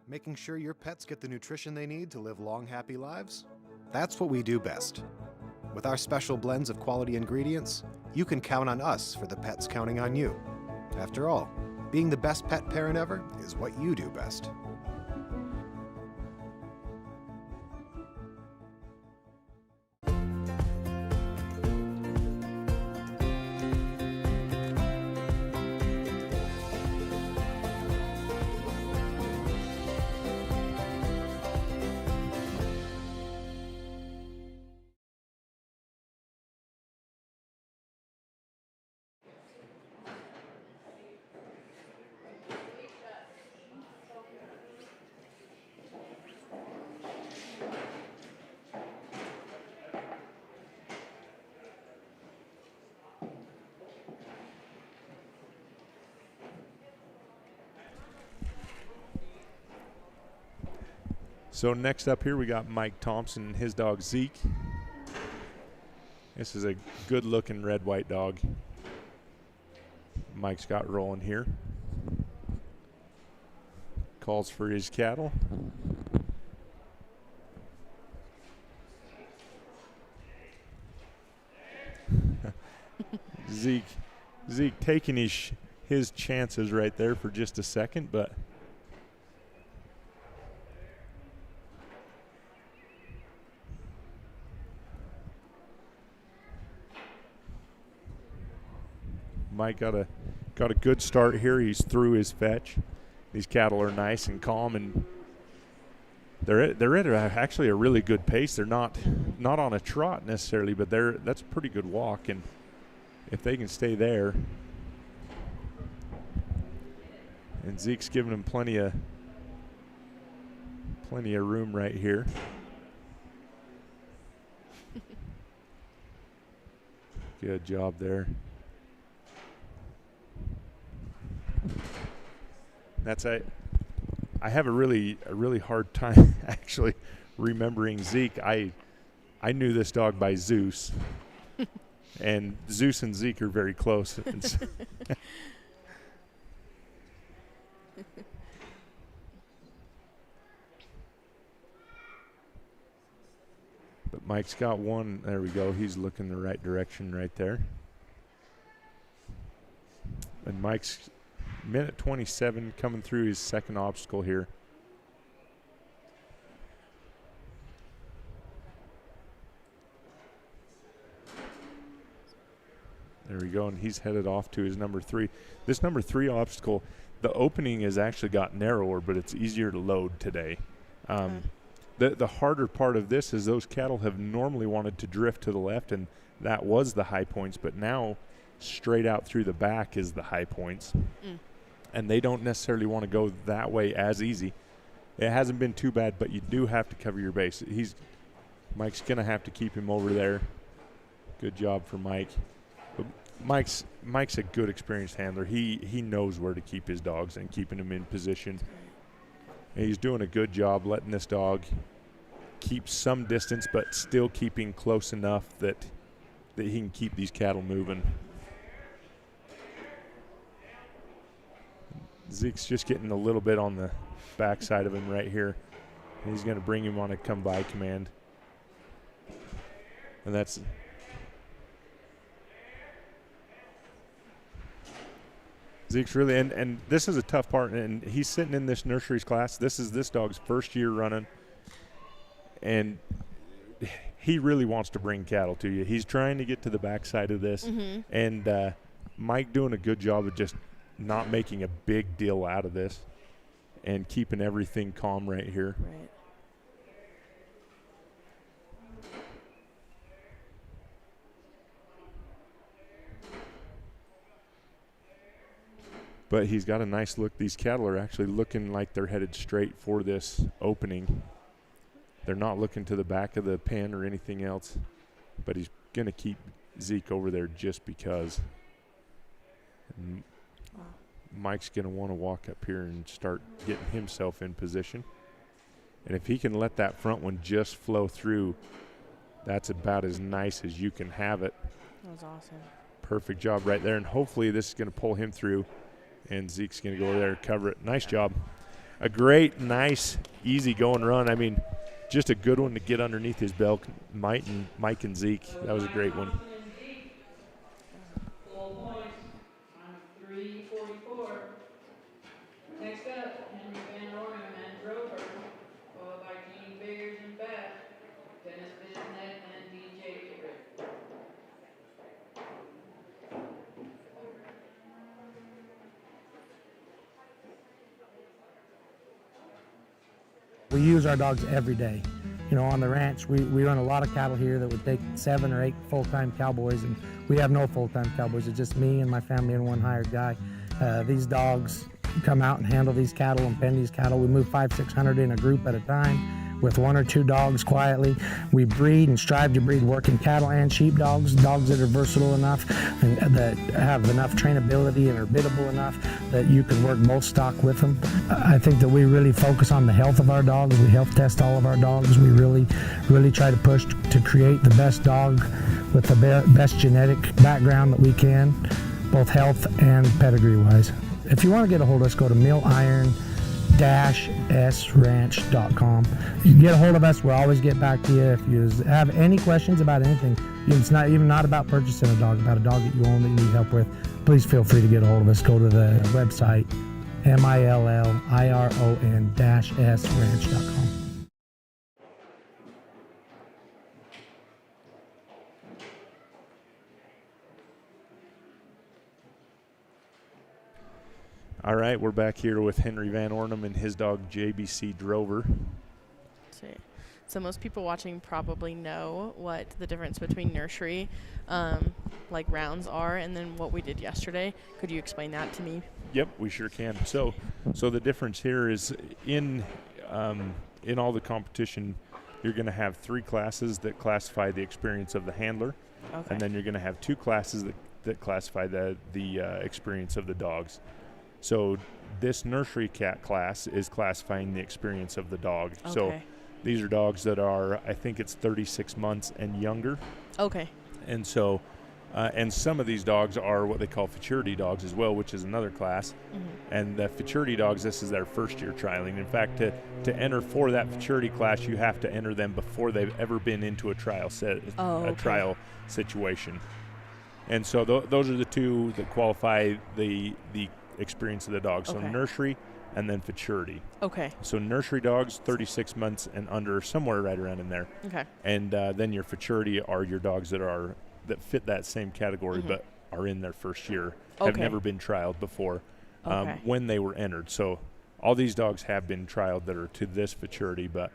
[SPEAKER 8] Making sure your pets get the nutrition they need to live long, happy lives? That's what we do best. With our special blends of quality ingredients, you can count on us for the pets counting on you. After all, being the best pet parent ever is what you do best.
[SPEAKER 5] So next up here we got Mike Thompson and his dog Zeke. This is a good-looking red-white dog. Mike's got rolling here. Calls for his cattle. Zeke taking his chances right there for just a second, but Mike got a good start here. He's through his fetch. These cattle are nice and calm, and they're at actually a really good pace. They're not on a trot necessarily, but that's a pretty good walk, and if they can stay there, and Zeke's giving them plenty of room right here. Good job there. I have a really hard time actually remembering Zeke. I knew this dog by Zeus, and Zeus and Zeke are very close. But Mike's got one. There we go. He's looking the right direction right there. And Mike's minute 27 coming through his second obstacle here. There we go, and he's headed off to his number 3. This number 3 obstacle, the opening has actually got narrower, but it's easier to load today. The harder part of this is those cattle have normally wanted to drift to the left, and that was the high points, but now straight out through the back is the high points. And they don't necessarily want to go that way as easy. It hasn't been too bad, but you do have to cover your base. Mike's going to have to keep him over there. Good job for Mike. But Mike's a good experienced handler. He knows where to keep his dogs and keeping them in position. And he's doing a good job letting this dog keep some distance, but still keeping close enough that he can keep these cattle moving. Zeke's just getting a little bit on the backside of him right here. He's going to bring him on a come by command. And that's Zeke's really, and this is a tough part, and he's sitting in this nurseries class. This is this dog's first year running, and he really wants to bring cattle to you. He's trying to get to the backside of this, and Mike doing a good job of just not making a big deal out of this and keeping everything calm right here.
[SPEAKER 7] Right.
[SPEAKER 5] But he's got a nice look. These cattle are actually looking like they're headed straight for this opening. They're not looking to the back of the pen or anything else. But he's going to keep Zeke over there just because. And Mike's going to want to walk up here and start getting himself in position. And if he can let that front one just flow through, that's about as nice as you can have it.
[SPEAKER 7] That was awesome.
[SPEAKER 5] Perfect job right there. And hopefully this is going to pull him through. And Zeke's going to go over there and cover it. Nice job. A great, nice, easy going run. I mean, just a good one to get underneath his belt. Mike and Zeke. That was a great one.
[SPEAKER 4] Full points. Time of 3:44. Next up, Henry Van Ornum and Drover, followed by Gene Biggers and Beth, Dennis Bisnet and DJ Gibbert.
[SPEAKER 9] We use our dogs every day. You know, on the ranch, we run a lot of cattle here that would take 7 or 8 full-time cowboys, and we have no full-time cowboys. It's just me and my family and one hired guy. These dogs come out and handle these cattle and pen these cattle. We move 500-600 in a group at a time with 1 or 2 dogs quietly. We breed and strive to breed working cattle and sheep dogs that are versatile enough and that have enough trainability and are biddable enough that you can work both stock with them. I think that we really focus on the health of our dogs. We health test all of our dogs. We really try to push to create the best dog with the best genetic background that we can, both health and pedigree wise. If you want to get a hold of us, go to milliron-sranch.com. You can get a hold of us. We'll always get back to you. If you have any questions about anything, it's not even about purchasing a dog, about a dog that you own that you need help with, please feel free to get a hold of us. Go to the website, milliron-sranch.com.
[SPEAKER 5] All right, we're back here with Henry Van Ornum and his dog JBC Drover.
[SPEAKER 7] So most people watching probably know what the difference between nursery, like rounds are, and then what we did yesterday. Could you explain that to me?
[SPEAKER 5] Yep, we sure can. So the difference here is in all the competition, you're going to have 3 classes that classify the experience of the handler, and then you're going to have 2 classes that classify the experience of the dogs. So this nursery cat class is classifying the experience of the dog.
[SPEAKER 7] Okay.
[SPEAKER 5] So these are dogs that are, I think it's 36 months and younger.
[SPEAKER 7] Okay.
[SPEAKER 5] And so, and some of these dogs are what they call futurity dogs as well, which is another class. And the futurity dogs, this is their first year trialing. In fact, to enter for that futurity class, you have to enter them before they've ever been into a trial trial situation. And so those are the 2 that qualify the experience of the dog. So nursery and then futurity.
[SPEAKER 7] Okay.
[SPEAKER 5] So nursery dogs, 36 months and under, somewhere right around in there.
[SPEAKER 7] Okay.
[SPEAKER 5] And then your futurity are your dogs that fit that same category, but are in their first year, have
[SPEAKER 7] Okay.
[SPEAKER 5] never been trialed before
[SPEAKER 7] Okay.
[SPEAKER 5] when they were entered. So all these dogs have been trialed that are to this maturity, but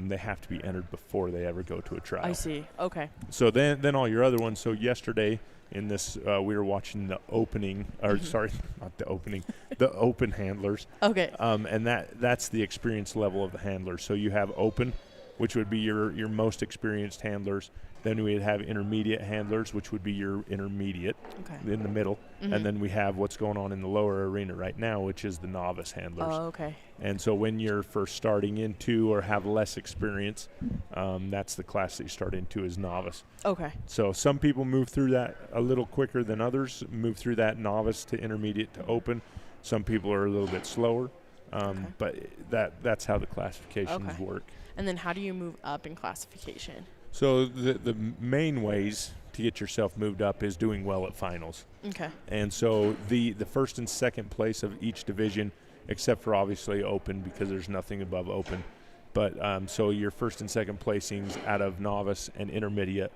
[SPEAKER 5] they have to be entered before they ever go to a trial.
[SPEAKER 7] I see. Okay.
[SPEAKER 5] So then all your other ones. So yesterday in this, we were watching the opening, or sorry, not the opening, the open handlers.
[SPEAKER 7] Okay.
[SPEAKER 5] And that's the experience level of the handlers. So you have open, which would be your most experienced handlers. Then we'd have intermediate handlers, which would be your intermediate
[SPEAKER 7] Okay.
[SPEAKER 5] in the middle. And then we have what's going on in the lower arena right now, which is the novice handlers.
[SPEAKER 7] Oh, okay.
[SPEAKER 5] And so when you're first starting into or have less experience, that's the class that you start into is novice.
[SPEAKER 7] Okay.
[SPEAKER 5] So some people move through that a little quicker than others, move through that novice to intermediate to open. Some people are a little bit slower, but that's how the classifications work.
[SPEAKER 7] And then how do you move up in classification?
[SPEAKER 5] So the main ways to get yourself moved up is doing well at finals.
[SPEAKER 7] Okay.
[SPEAKER 5] And so the first and second place of each division, except for obviously open because there's nothing above open. But so your first and second placings out of novice and intermediate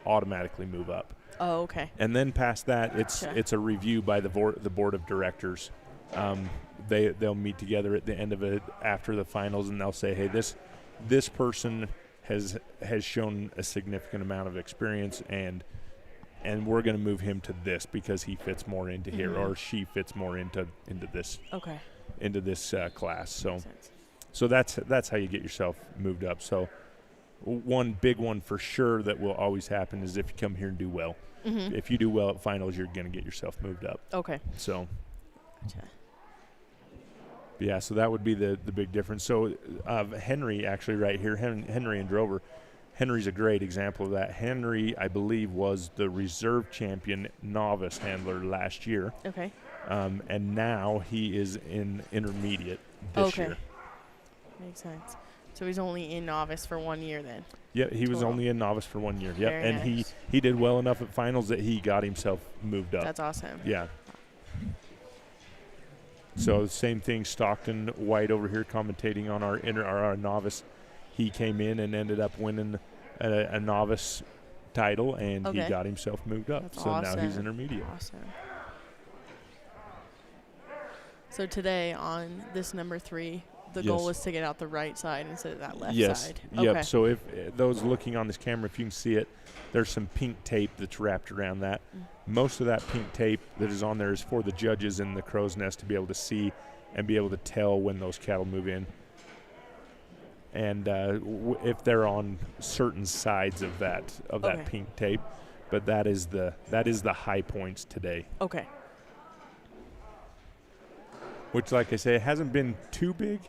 [SPEAKER 5] automatically move up.
[SPEAKER 7] Oh, okay.
[SPEAKER 5] And then past that, it's a review by the board of directors. They'll meet together at the end of it after the finals, and they'll say, hey, this person has shown a significant amount of experience, and we're going to move him to this because he fits more into here, or she fits more into this into this class. So that's how you get yourself moved up. So one big one for sure that will always happen is if you come here and do well. If you do well at finals, you're going to get yourself moved up.
[SPEAKER 7] Okay.
[SPEAKER 5] So.
[SPEAKER 7] Gotcha.
[SPEAKER 5] Yeah, so that would be the big difference. So Henry, actually, right here, Henry and Drover. Henry's a great example of that. Henry, I believe, was the reserve champion novice handler last year.
[SPEAKER 7] Okay.
[SPEAKER 5] And now he is in intermediate this year.
[SPEAKER 7] Makes sense. So he's only in novice for 1 year then?
[SPEAKER 5] Yeah, he was only in novice for 1 year. Yep,
[SPEAKER 7] Very
[SPEAKER 5] and
[SPEAKER 7] nice.
[SPEAKER 5] he did well enough at finals that he got himself moved up.
[SPEAKER 7] That's awesome.
[SPEAKER 5] Yeah. So same thing, Stockton White over here commentating on our novice. He came in and ended up winning a novice title, and he got himself moved up.
[SPEAKER 7] That's
[SPEAKER 5] so
[SPEAKER 7] awesome.
[SPEAKER 5] now he's intermediate.
[SPEAKER 7] Awesome. So today on this number 3, the goal is to get out the right side instead of that left side.
[SPEAKER 5] Yep.
[SPEAKER 7] Okay.
[SPEAKER 5] So if those looking on this camera, if you can see it, there's some pink tape that's wrapped around that. Most of that pink tape that is on there is for the judges in the crow's nest to be able to see and be able to tell when those cattle move in. And if they're on certain sides of that pink tape, but that is the high points today.
[SPEAKER 7] Okay.
[SPEAKER 5] Which, like I say, it hasn't been too big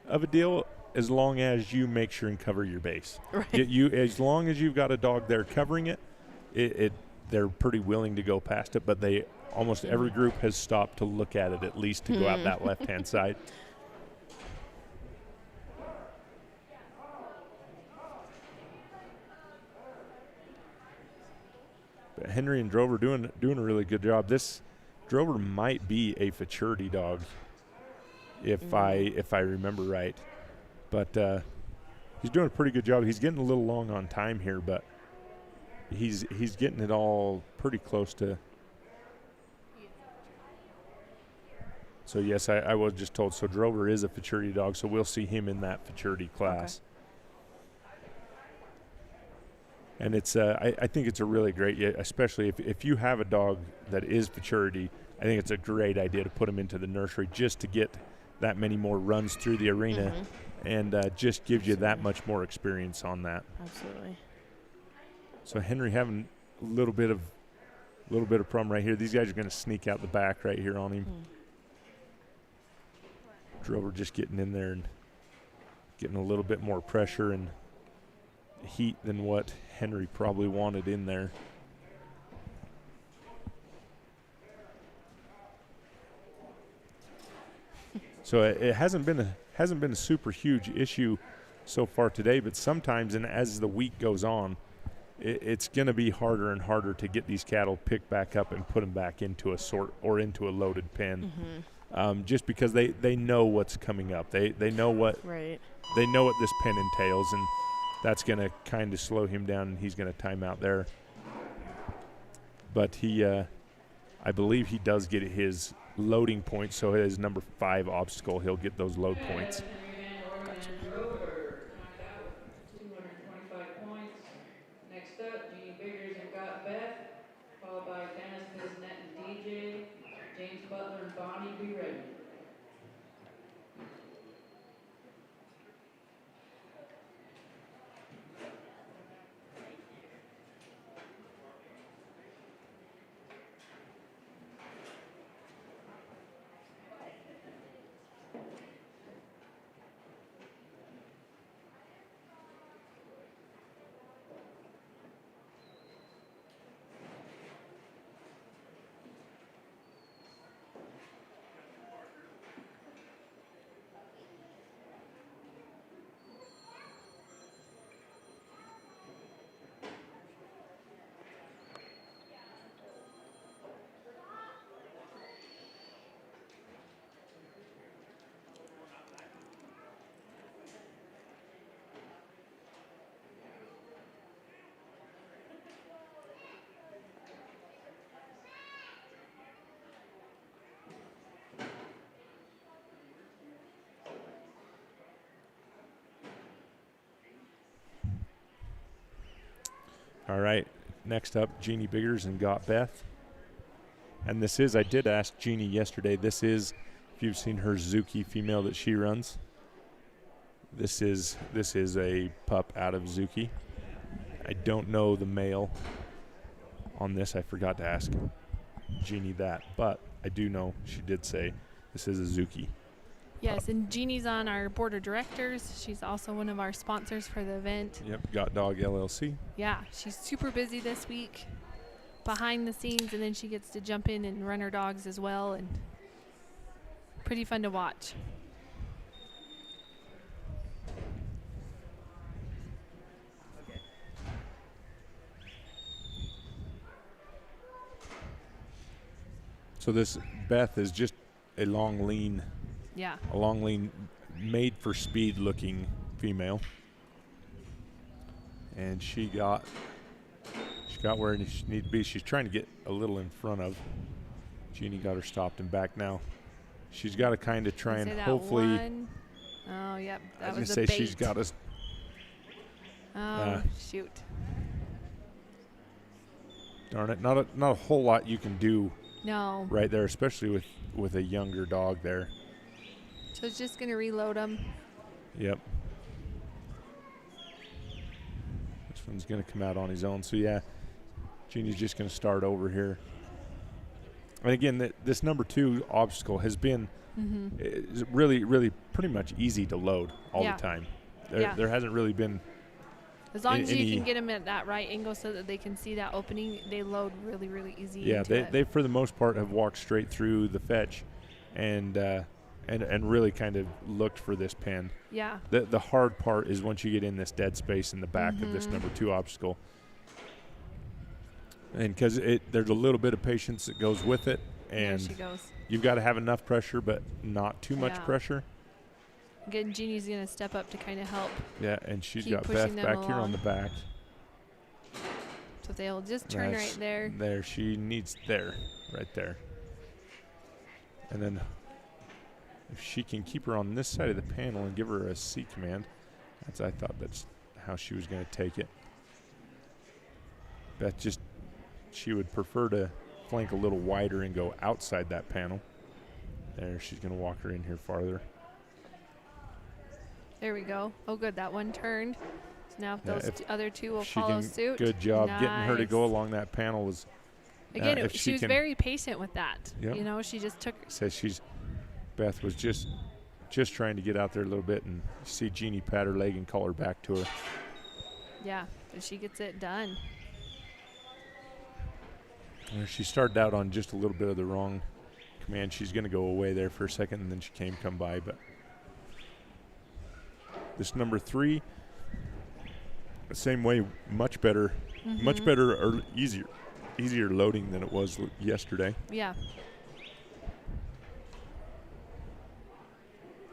[SPEAKER 5] of a deal as long as you make sure and cover your base.
[SPEAKER 7] Right.
[SPEAKER 5] You as long as you've got a dog there covering it, they're pretty willing to go past it. But almost every group has stopped to look at it at least to go out that left-hand side. But Henry and Drover doing a really good job. This Drover might be a futurity dog, if I remember right. But he's doing a pretty good job. He's getting a little long on time here, but he's getting it all pretty close to. So yes, I was just told. So Drover is a futurity dog, so we'll see him in that futurity class. And it's I think it's a really great, especially if you have a dog that is futurity, I think it's a great idea to put him into the nursery just to get that many more runs through the arena, and just gives you that much more experience on that.
[SPEAKER 7] Absolutely.
[SPEAKER 5] So Henry having a little bit of problem right here. These guys are going to sneak out the back right here on him. Drover just getting in there and getting a little bit more pressure and heat than what Henry probably wanted in there. So it hasn't been a super huge issue so far today, but sometimes, and as the week goes on, it's going to be harder and harder to get these cattle picked back up and put them back into a sort or into a loaded pen, just because they know what's coming up. They know what they know what this pen entails, and that's going to kind of slow him down, and he's going to time out there. but he, I believe he does get his loading points. So his number 5 obstacle, he'll get those load points.
[SPEAKER 4] Rover, knocked out with 225 points. Next up, Jeannie Biggers and Got Beth, followed by Dennis Bisnet and DJ. James Butler and Bonnie, be ready.
[SPEAKER 5] All right, next up, Jeannie Biggers and Got Beth. And this is, I did ask Jeannie yesterday, this is, if you've seen her Zuki female that she runs, this is a pup out of Zuki. I don't know the male on this. I forgot to ask Jeannie that, but I do know she did say this is a Zuki.
[SPEAKER 6] Yes, and Jeannie's on our board of directors. She's also one of our sponsors for the event.
[SPEAKER 5] Yep, Got Dog LLC.
[SPEAKER 6] Yeah, she's super busy this week behind the scenes, and then she gets to jump in and run her dogs as well, and pretty fun to watch.
[SPEAKER 5] So this Beth is just a long, lean, made for speed looking female. And she got where she needs to be. She's trying to get a little in front of. Jeannie got her stopped and back now. She's got to kind of try and hopefully.
[SPEAKER 6] One. Oh, yep. That
[SPEAKER 5] I was
[SPEAKER 6] was
[SPEAKER 5] going
[SPEAKER 6] a
[SPEAKER 5] to say
[SPEAKER 6] bait.
[SPEAKER 5] she's got us.
[SPEAKER 6] Oh, shoot.
[SPEAKER 5] Darn it. Not a whole lot you can do.
[SPEAKER 6] No.
[SPEAKER 5] Right there, especially with a younger dog there.
[SPEAKER 6] So it's just going to reload them.
[SPEAKER 5] Yep. This one's going to come out on his own. So, yeah, Jeannie's just going to start over here. And, again, this number 2 obstacle has been really, really pretty much easy to load all the time. There hasn't really been
[SPEAKER 6] as long as you can get them at that right angle so that they can see that opening, they load really, really easy.
[SPEAKER 5] Yeah, they for the most part have walked straight through the fetch and really kind of looked for this pen.
[SPEAKER 6] Yeah.
[SPEAKER 5] The hard part is once you get in this dead space in the back of this number 2 obstacle. And because there's a little bit of patience that goes with it. And
[SPEAKER 6] there she goes.
[SPEAKER 5] You've got to have enough pressure, but not too much pressure.
[SPEAKER 6] Again, Jeannie's going to step up to kind of help.
[SPEAKER 5] Yeah, and she's
[SPEAKER 6] keep
[SPEAKER 5] got Beth back
[SPEAKER 6] along.
[SPEAKER 5] here on the back.
[SPEAKER 6] So they'll just turn right there.
[SPEAKER 5] There, she needs right there. And then if she can keep her on this side of the panel and give her a C command, I thought that's how she was going to take it. Beth she would prefer to flank a little wider and go outside that panel. There, she's going to walk her in here farther.
[SPEAKER 6] There we go. Oh, good. That one turned. So now if those other two will
[SPEAKER 5] she
[SPEAKER 6] follow
[SPEAKER 5] can,
[SPEAKER 6] suit.
[SPEAKER 5] Good job getting her to go along that panel. Was
[SPEAKER 6] again, she was very patient with that.
[SPEAKER 5] Yep.
[SPEAKER 6] You know, she just took.
[SPEAKER 5] Says Beth was just trying to get out there a little bit, and see Jeannie pat her leg and call her back to her.
[SPEAKER 6] Yeah, and she gets it done.
[SPEAKER 5] She started out on just a little bit of the wrong command. She's going to go away there for a second, and then she come by, but. This number 3, the same way, much better or easier loading than it was yesterday.
[SPEAKER 6] Yeah.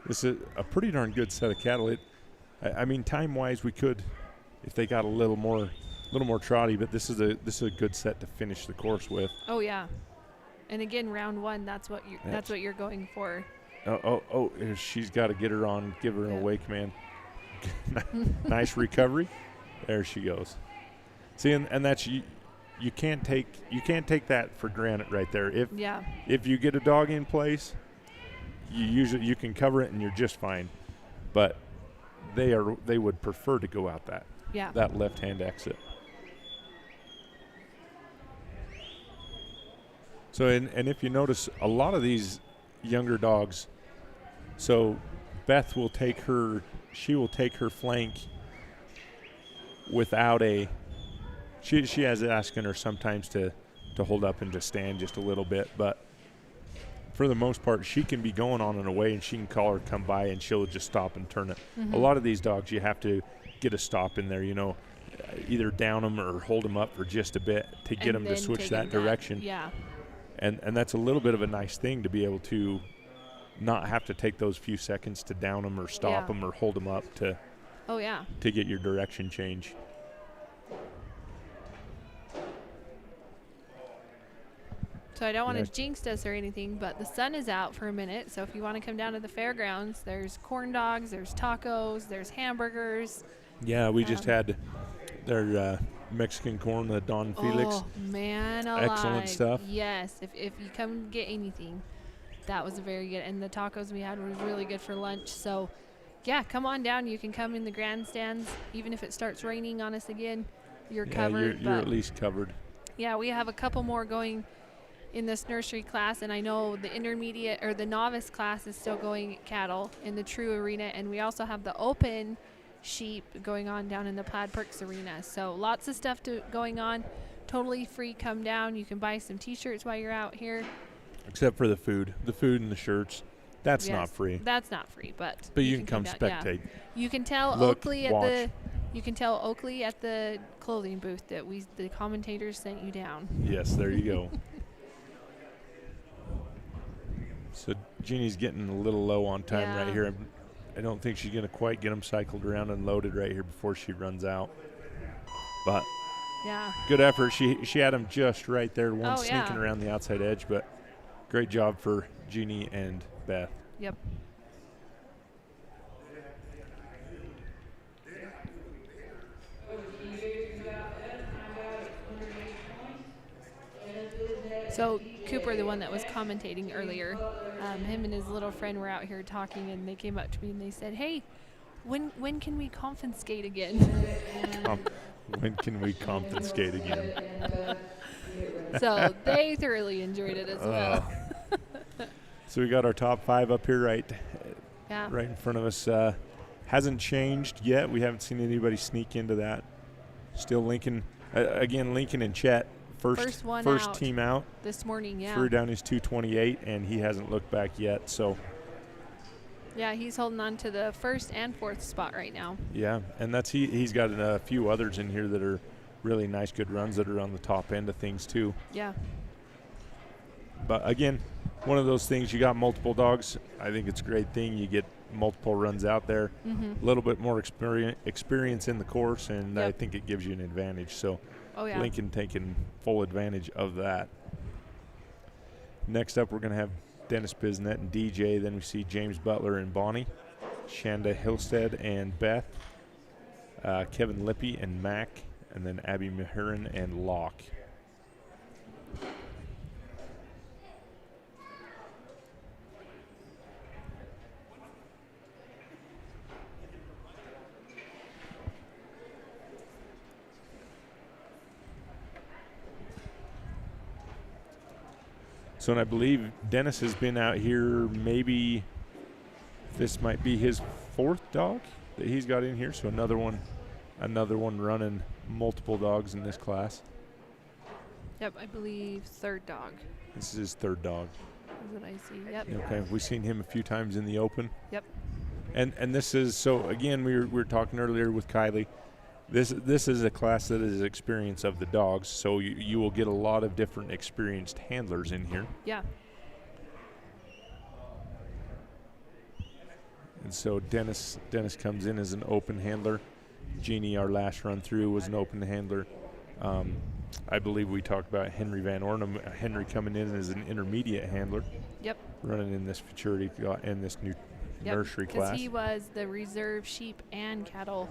[SPEAKER 5] This is a pretty darn good set of cattle. I mean, time-wise, we could, if they got a little more little more trotty, but this is a good set to finish the course with.
[SPEAKER 6] Oh yeah. And again, round 1, that's what you're going for.
[SPEAKER 5] Oh, she's got to get her on, give her an
[SPEAKER 6] Yeah.
[SPEAKER 5] awake man. Nice recovery. There she goes. See, and that's you can't take that for granted right there. If you get a dog in place, you can cover it and you're just fine. But they would prefer to go out that left-hand exit. So and if you notice, a lot of these younger dogs, so Beth will take her flank without a. She has asking her sometimes to hold up and to stand just a little bit, but for the most part, she can be going on and away, and she can call her come by, and she'll just stop and turn it.
[SPEAKER 6] Mm-hmm.
[SPEAKER 5] A lot of these dogs, you have to get a stop in there, either down them or hold them up for just a bit to get them to switch that direction.
[SPEAKER 6] Yeah.
[SPEAKER 5] And that's a little bit of a nice thing to be able to not have to take those few seconds to down them or stop them or hold them up to get your direction change.
[SPEAKER 6] So I don't want to jinx us or anything, but the sun is out for a minute. So if you want to come down to the fairgrounds, there's corn dogs, there's tacos, there's hamburgers.
[SPEAKER 5] Yeah, we just had their Mexican corn, the Don Felix.
[SPEAKER 6] Oh, man alive.
[SPEAKER 5] Excellent stuff.
[SPEAKER 6] Yes, if you come get anything, that was very good. And the tacos we had was really good for lunch. So, yeah, come on down. You can come in the grandstands. Even if it starts raining on us again, you're covered.
[SPEAKER 5] You're at least covered.
[SPEAKER 6] Yeah, we have a couple more going in this nursery class, and I know the intermediate or the novice class is still going cattle in the True Arena, and we also have the open sheep going on down in the Plaid Perks Arena. So lots of stuff going on. Totally free. Come down. You can buy some T-shirts while you're out here.
[SPEAKER 5] Except for the food and the shirts. That's not free.
[SPEAKER 6] That's not free, but
[SPEAKER 5] you can come spectate.
[SPEAKER 6] Yeah. You can tell Oakley at the clothing booth that the commentators sent you down.
[SPEAKER 5] Yes, there you go. So Jeannie's getting a little low on time right here. I don't think she's going to quite get them cycled around and loaded right here before she runs out. But good effort. She had them just right there, one sneaking around the outside edge. But great job for Jeannie and Beth.
[SPEAKER 6] Yep. So Cooper, the one that was commentating earlier, him and his little friend were out here talking, and they came up to me and they said, "Hey, when can we confiscate again?"
[SPEAKER 5] When can we confiscate again?
[SPEAKER 6] So they thoroughly enjoyed it as well.
[SPEAKER 5] So we got our top 5 up here right
[SPEAKER 6] Yeah.
[SPEAKER 5] in front of us. Hasn't changed yet. We haven't seen anybody sneak into that. Still Lincoln. Again, Lincoln and Chet. First team out
[SPEAKER 6] this morning, yeah.
[SPEAKER 5] Threw down his 228, and he hasn't looked back yet. So,
[SPEAKER 6] yeah, he's holding on to the first and fourth spot right now.
[SPEAKER 5] Yeah, and that's he's got a few others in here that are really nice, good runs that are on the top end of things too.
[SPEAKER 6] Yeah.
[SPEAKER 5] But again, one of those things, you got multiple dogs. I think it's a great thing. You get multiple runs out there, a little bit more experience in the course, and I think it gives you an advantage. So. Lincoln taking full advantage of that. Next up, we're going to have Dennis Bisnet and DJ. Then we see James Butler and Bonnie, Shanda Hillstead and Beth, Kevin Lippy and Mac, and then Abby Mahurin and Locke. So, and I believe Dennis has been out here, maybe this might be his 4th dog that he's got in here. So another one running multiple dogs in this class.
[SPEAKER 6] Yep, I believe 3rd dog.
[SPEAKER 5] This is his 3rd dog.
[SPEAKER 6] Is what I see. Yep.
[SPEAKER 5] Okay, we've seen him a few times in the open.
[SPEAKER 6] Yep.
[SPEAKER 5] And this is, so again, we were talking earlier with Kylie. This is a class that is experience of the dogs, so you will get a lot of different experienced handlers in here.
[SPEAKER 6] Yeah.
[SPEAKER 5] And so Dennis comes in as an open handler. Jeannie, our last run through, was an open handler. I believe we talked about Henry Van Ornum. Henry coming in as an intermediate handler.
[SPEAKER 6] Yep.
[SPEAKER 5] Running in this futurity in this new nursery
[SPEAKER 6] because
[SPEAKER 5] class.
[SPEAKER 6] he was the reserve sheep and cattle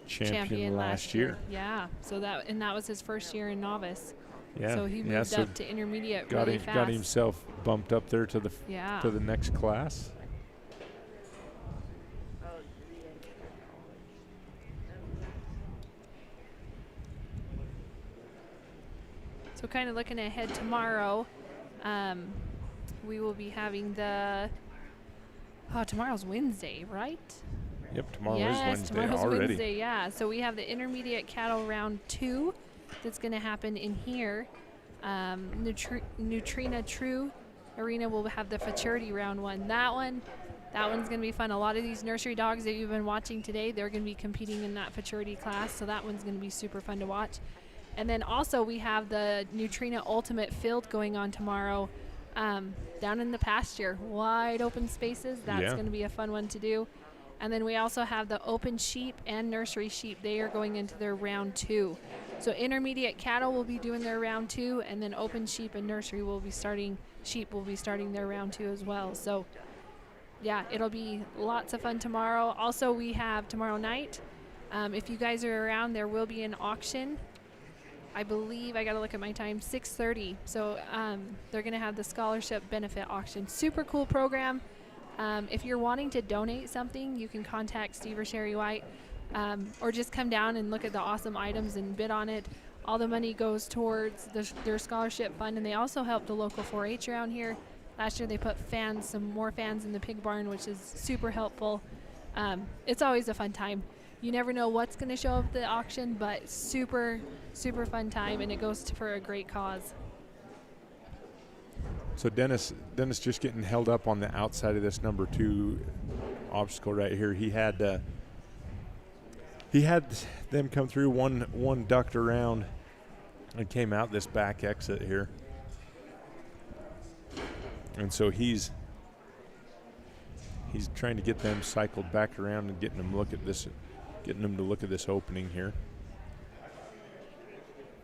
[SPEAKER 5] Champion last year.
[SPEAKER 6] Yeah. So that was his first year in novice.
[SPEAKER 5] Yeah.
[SPEAKER 6] So he moved up to intermediate really fast.
[SPEAKER 5] Got himself bumped up there to the to the next class.
[SPEAKER 6] So kind of looking ahead tomorrow, we will be having tomorrow's Wednesday, right?
[SPEAKER 5] Yep, tomorrow is Wednesday
[SPEAKER 6] tomorrow's
[SPEAKER 5] already.
[SPEAKER 6] Wednesday, yeah. So we have the intermediate cattle round 2 that's going to happen in here. Neutrina True Arena will have the futurity round 1. That one's going to be fun. A lot of these nursery dogs that you've been watching today, they're going to be competing in that futurity class, so that one's going to be super fun to watch. And then also we have the Neutrina Ultimate Field going on tomorrow down in the pasture. Wide open spaces. That's going to be a fun one to do. And then we also have the open sheep and nursery sheep. They are going into their round 2. So intermediate cattle will be doing their round 2, and then open sheep and nursery will be starting their round 2 as well. So yeah, it'll be lots of fun tomorrow. Also, we have tomorrow night. If you guys are around, there will be an auction. I believe, I got to look at my time, 6:30. So they're going to have the scholarship benefit auction. Super cool program. If you're wanting to donate something, you can contact Steve or Sherry White, or just come down and look at the awesome items and bid on it. All the money goes towards their scholarship fund, and they also help the local 4-H around here. Last year they put some more fans in the pig barn, which is super helpful. It's always a fun time. You never know what's going to show up at the auction, but super, super fun time, and it goes for a great cause.
[SPEAKER 5] So Dennis just getting held up on the outside of this number 2 obstacle right here. He had them come through, one ducked around and came out this back exit here. And so he's trying to get them cycled back around and getting them to look at this opening here.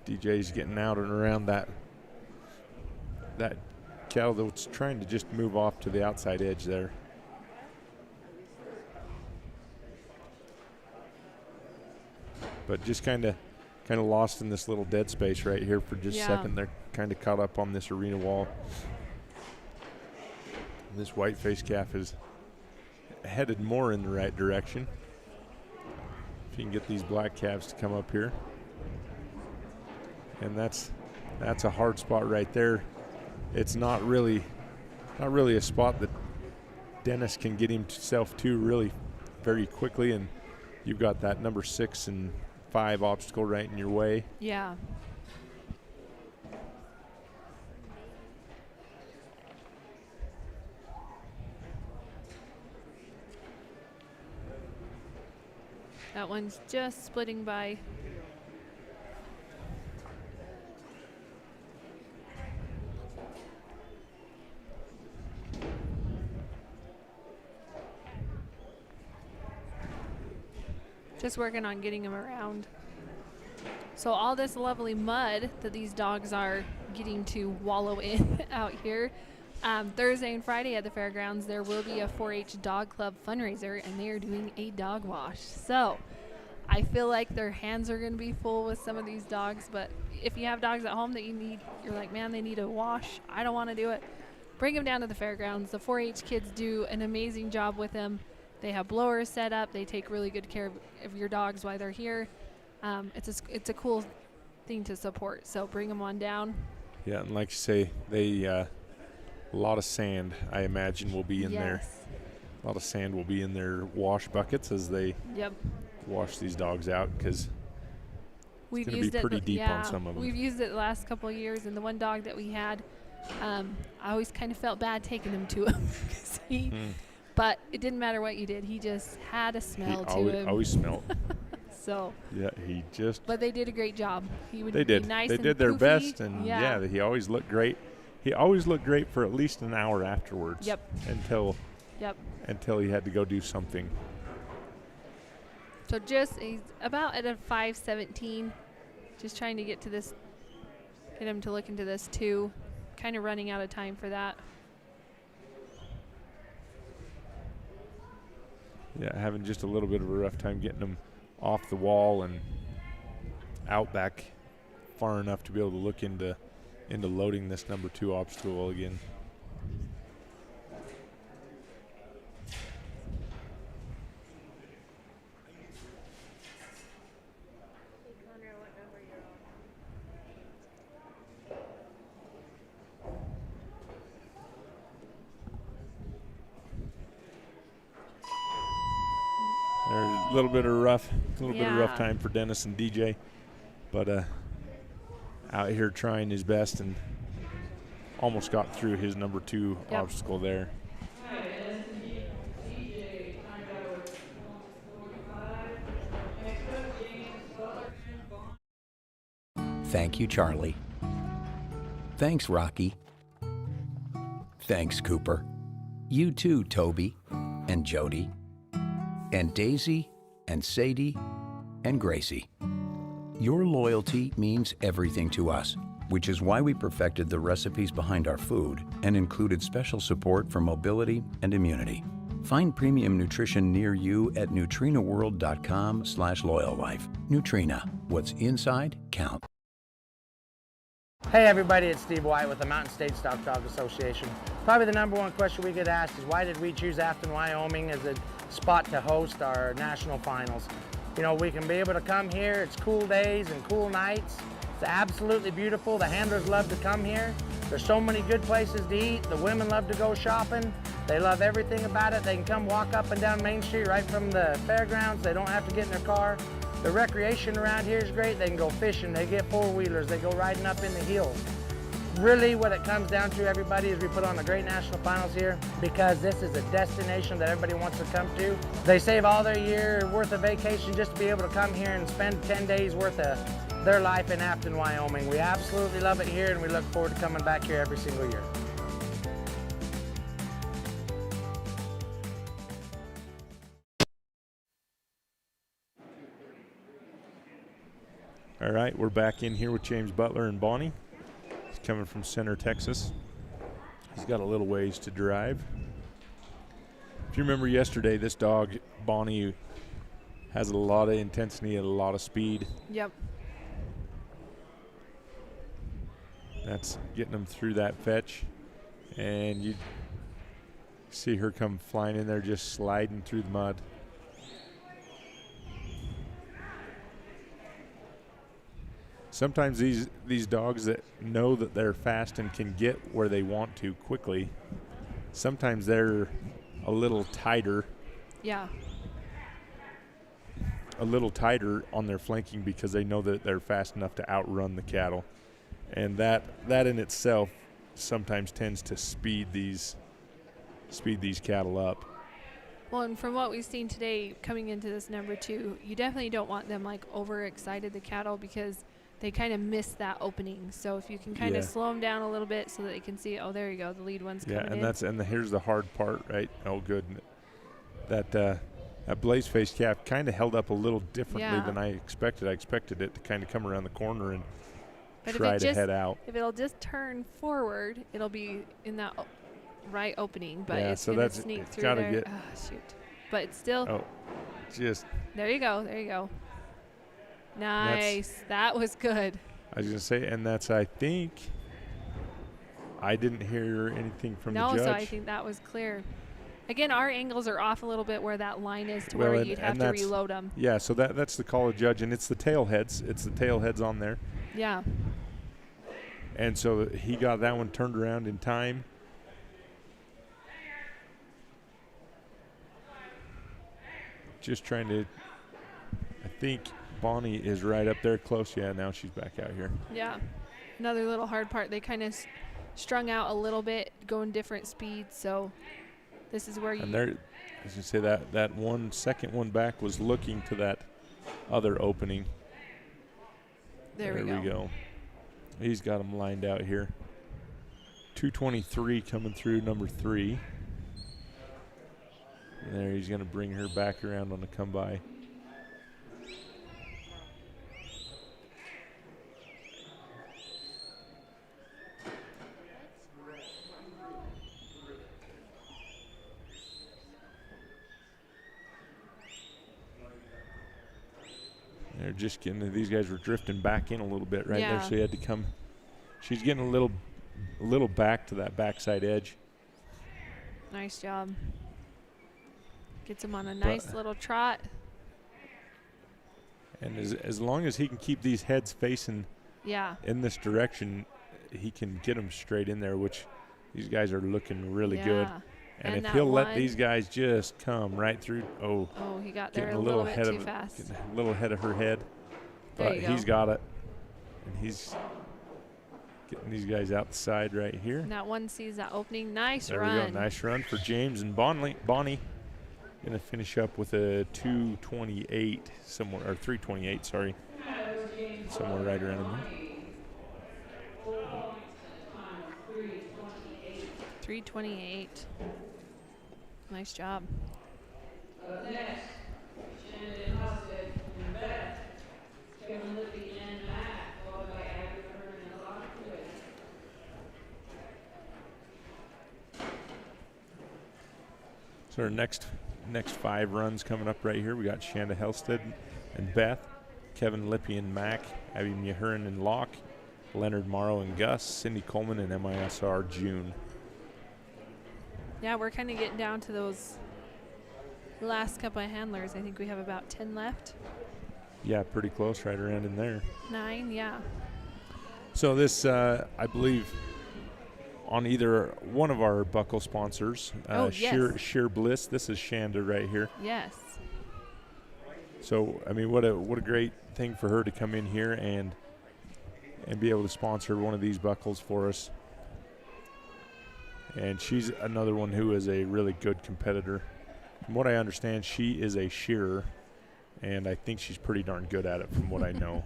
[SPEAKER 5] DJ's getting out and around that cattle that's trying to just move off to the outside edge there. But just kind of lost in this little dead space right here for just a second. They're kind of caught up on this arena wall. This white-faced calf is headed more in the right direction. If you can get these black calves to come up here. And that's a hard spot right there. It's not really a spot that Dennis can get himself to really very quickly, and you've got that number 6 and 5 obstacle right in your way.
[SPEAKER 6] Yeah. That one's just splitting by. Just working on getting them around. So all this lovely mud that these dogs are getting to wallow in out here. Thursday and Friday at the fairgrounds, there will be a 4-H Dog Club fundraiser, and they are doing a dog wash. So I feel like their hands are going to be full with some of these dogs, but if you have dogs at home that you're like, man, they need a wash, I don't want to do it, bring them down to the fairgrounds. The 4-H kids do an amazing job with them. They have blowers set up. They take really good care of your dogs while they're here. It's a cool thing to support, so bring them on down. Yeah,
[SPEAKER 5] and like you say, they a lot of sand, I imagine, will be in there. A lot of sand will be in their wash buckets as they wash these dogs out, because it's going to be pretty deep on some of them.
[SPEAKER 6] We've used it the last couple of years, and the one dog that we had, I always kind of felt bad taking him to him. But it didn't matter what you did. He just had a smell to him.
[SPEAKER 5] Always smelled.
[SPEAKER 6] So.
[SPEAKER 5] Yeah, he just.
[SPEAKER 6] But they did a great job. He would
[SPEAKER 5] they did.
[SPEAKER 6] Be nice
[SPEAKER 5] they
[SPEAKER 6] and
[SPEAKER 5] did their
[SPEAKER 6] poofy.
[SPEAKER 5] best, and he always looked great. He always looked great for at least an hour afterwards.
[SPEAKER 6] Yep.
[SPEAKER 5] Until he had to go do something.
[SPEAKER 6] So just he's about at a 5:17. Just trying to get to this, get him to look into this too. Kind of running out of time for that.
[SPEAKER 5] Yeah, having just a little bit of a rough time getting him off the wall and out back far enough to be able to look into loading this number 2 obstacle again. There's a little bit of rough time for Dennis and DJ, but out here trying his best and almost got through his number 2 obstacle there.
[SPEAKER 10] Thank you, Charlie. Thanks, Rocky. Thanks, Cooper. You too, Toby and Jody and Daisy and Sadie and Gracie. Your loyalty means everything to us, which is why we perfected the recipes behind our food and included special support for mobility and immunity. Find premium nutrition near you at nutrinaworld.com/loyallife. Nutrina, what's inside counts.
[SPEAKER 9] Hey everybody, it's Steve White with the Mountain State Stock Dog Association. Probably the number one question we get asked is why did we choose Afton, Wyoming as a spot to host our national finals? You know, we can be able to come here, it's cool days and cool nights. It's absolutely beautiful. The handlers love to come here. There's so many good places to eat. The women love to go shopping. They love everything about it. They can come walk up and down Main Street right from the fairgrounds. They don't have to get in their car. The recreation around here is great. They can go fishing, they get four-wheelers, they go riding up in the hills. Really what it comes down to, everybody, is we put on a great national finals here because this is a destination that everybody wants to come to. They save all their year worth of vacation just to be able to come here and spend 10 days worth of their life in Afton, Wyoming. We absolutely love it here and we look forward to coming back here every single year.
[SPEAKER 5] All right, we're back in here with James Butler and Bonnie. He's coming from Center, Texas. He's got a little ways to drive. If you remember yesterday, this dog, Bonnie, has a lot of intensity and a lot of speed.
[SPEAKER 6] Yep.
[SPEAKER 5] That's getting him through that fetch. And you see her come flying in there, just sliding through the mud. Sometimes these dogs that know that they're fast and can get where they want to quickly, sometimes they're a little tighter.
[SPEAKER 6] Yeah.
[SPEAKER 5] A little tighter on their flanking because they know that they're fast enough to outrun the cattle. And that in itself sometimes tends to speed these cattle up.
[SPEAKER 6] Well, and from what we've seen today coming into this number 2, you definitely don't want them like overexcited, the cattle, because they kind of miss that opening. So if you can kind of slow them down a little bit so that they can see, oh, there you go, the lead one's coming in.
[SPEAKER 5] Yeah, and here's the hard part, right? Oh, good. That blaze-faced calf kind of held up a little differently than I expected. I expected it to kind of come around the corner and try to head out.
[SPEAKER 6] If it'll just turn forward, it'll be in that right opening, but it's
[SPEAKER 5] so
[SPEAKER 6] going to sneak through there. Oh, shoot. But it's still.
[SPEAKER 5] Oh, just.
[SPEAKER 6] There you go. There you go. Nice. That was good.
[SPEAKER 5] I was going to say, and that's, I think, I didn't hear anything from the judge.
[SPEAKER 6] No, so I think that was clear. Again, our angles are off a little bit where that line is to where you'd have to reload them.
[SPEAKER 5] Yeah, so that's the call of judge, and it's the tail heads. It's the tail heads on there.
[SPEAKER 6] Yeah.
[SPEAKER 5] And so he got that one turned around in time. Just trying to, I think Bonnie is right up there close. Yeah, now she's back out here.
[SPEAKER 6] Yeah. Another little hard part. They kind of strung out a little bit, going different speeds. So this is where you.
[SPEAKER 5] And there, as you say, that second one back was looking to that other opening.
[SPEAKER 6] There we go.
[SPEAKER 5] He's got them lined out here. 223 coming through number 3. And there he's going to bring her back around on the come by. just getting, these guys were drifting back in a little bit right there,
[SPEAKER 6] Yeah.
[SPEAKER 5] so you had to come. She's getting a little back to that backside edge.
[SPEAKER 6] Nice job. Gets him on a nice little trot.
[SPEAKER 5] And as long as he can keep these heads facing
[SPEAKER 6] Yeah.
[SPEAKER 5] in this direction, he can get them straight in there, which these guys are looking really good.
[SPEAKER 6] Yeah.
[SPEAKER 5] And,
[SPEAKER 6] And
[SPEAKER 5] if
[SPEAKER 6] that
[SPEAKER 5] he'll let
[SPEAKER 6] one-
[SPEAKER 5] these guys just come right through,
[SPEAKER 6] Oh, he got there
[SPEAKER 5] getting
[SPEAKER 6] a little bit
[SPEAKER 5] ahead
[SPEAKER 6] too
[SPEAKER 5] of
[SPEAKER 6] fast.
[SPEAKER 5] getting a little ahead of her head.
[SPEAKER 6] There
[SPEAKER 5] But
[SPEAKER 6] you go.
[SPEAKER 5] he's got it. And he's getting these guys out the side right here.
[SPEAKER 6] And that one sees that opening. Nice
[SPEAKER 5] There
[SPEAKER 6] run.
[SPEAKER 5] we go. Nice run for James and Bonnie. Going to finish up with a 2:28 somewhere, or 3:28, sorry. Somewhere right around in there.
[SPEAKER 6] 3:28. Nice job.
[SPEAKER 4] Next, Shannon Husted and Beth, Kevin Lippy and Matt, followed by Abby Hearn and Lockwood.
[SPEAKER 5] So our next 5 runs coming up right here. We got Shanda Helsted and Beth, Kevin Lippy and Mac, Abby Muhurin and Locke, Leonard Morrow and Gus, Cindy Coleman and MISR June.
[SPEAKER 6] Yeah, we're kind of getting down to those last couple of handlers. I think we have about 10 left.
[SPEAKER 5] Yeah, pretty close, right around in there.
[SPEAKER 6] 9, yeah.
[SPEAKER 5] So this, I believe, on either one of our buckle sponsors,
[SPEAKER 6] yes.
[SPEAKER 5] Sheer Bliss. This is Shanda right here.
[SPEAKER 6] Yes.
[SPEAKER 5] So I mean, what a great thing for her to come in here and be able to sponsor one of these buckles for us. And she's another one who is a really good competitor. From what I understand, she is a shearer, and I think she's pretty darn good at it from what I know.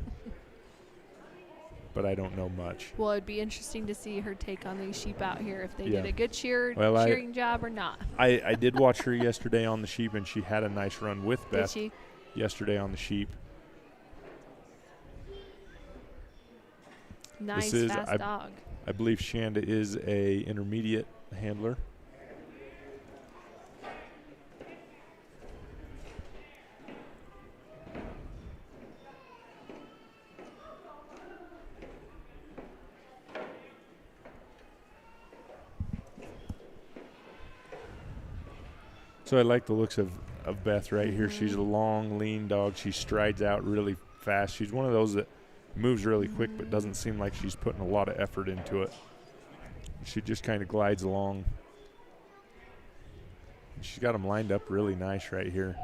[SPEAKER 5] But I don't know much.
[SPEAKER 6] Well, it'd be interesting to see her take on these sheep out here, if they
[SPEAKER 5] Yeah.
[SPEAKER 6] did a good
[SPEAKER 5] Well,
[SPEAKER 6] shearing job or not.
[SPEAKER 5] I did watch her yesterday on the sheep, and she had a nice run with
[SPEAKER 6] Did
[SPEAKER 5] Beth
[SPEAKER 6] she?
[SPEAKER 5] yesterday on the sheep.
[SPEAKER 6] Nice,
[SPEAKER 5] is-
[SPEAKER 6] fast dog.
[SPEAKER 5] I believe Shanda is a intermediate handler. So I like the looks of Beth right here. She's a long, lean dog. She strides out really fast. She's one of those that moves really quick but doesn't seem like she's putting a lot of effort into it. She just kind of glides along. She's got them lined up really nice right here.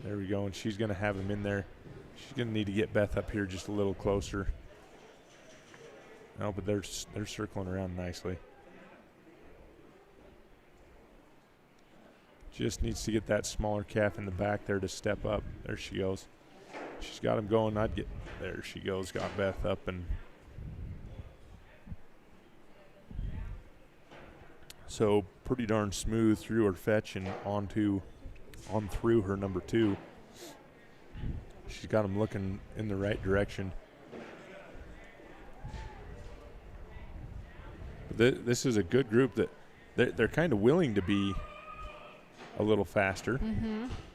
[SPEAKER 5] There we go, and she's going to have him in there. She's going to need to get Beth up here just a little closer. No, but they're circling around nicely. Just needs to get that smaller calf in the back there to step up. There she goes. She's got him going. There she goes. Got Beth up, and so pretty darn smooth through her fetch and on through her number 2. She's got him looking in the right direction. But this is a good group that they're kind of willing to be a little faster,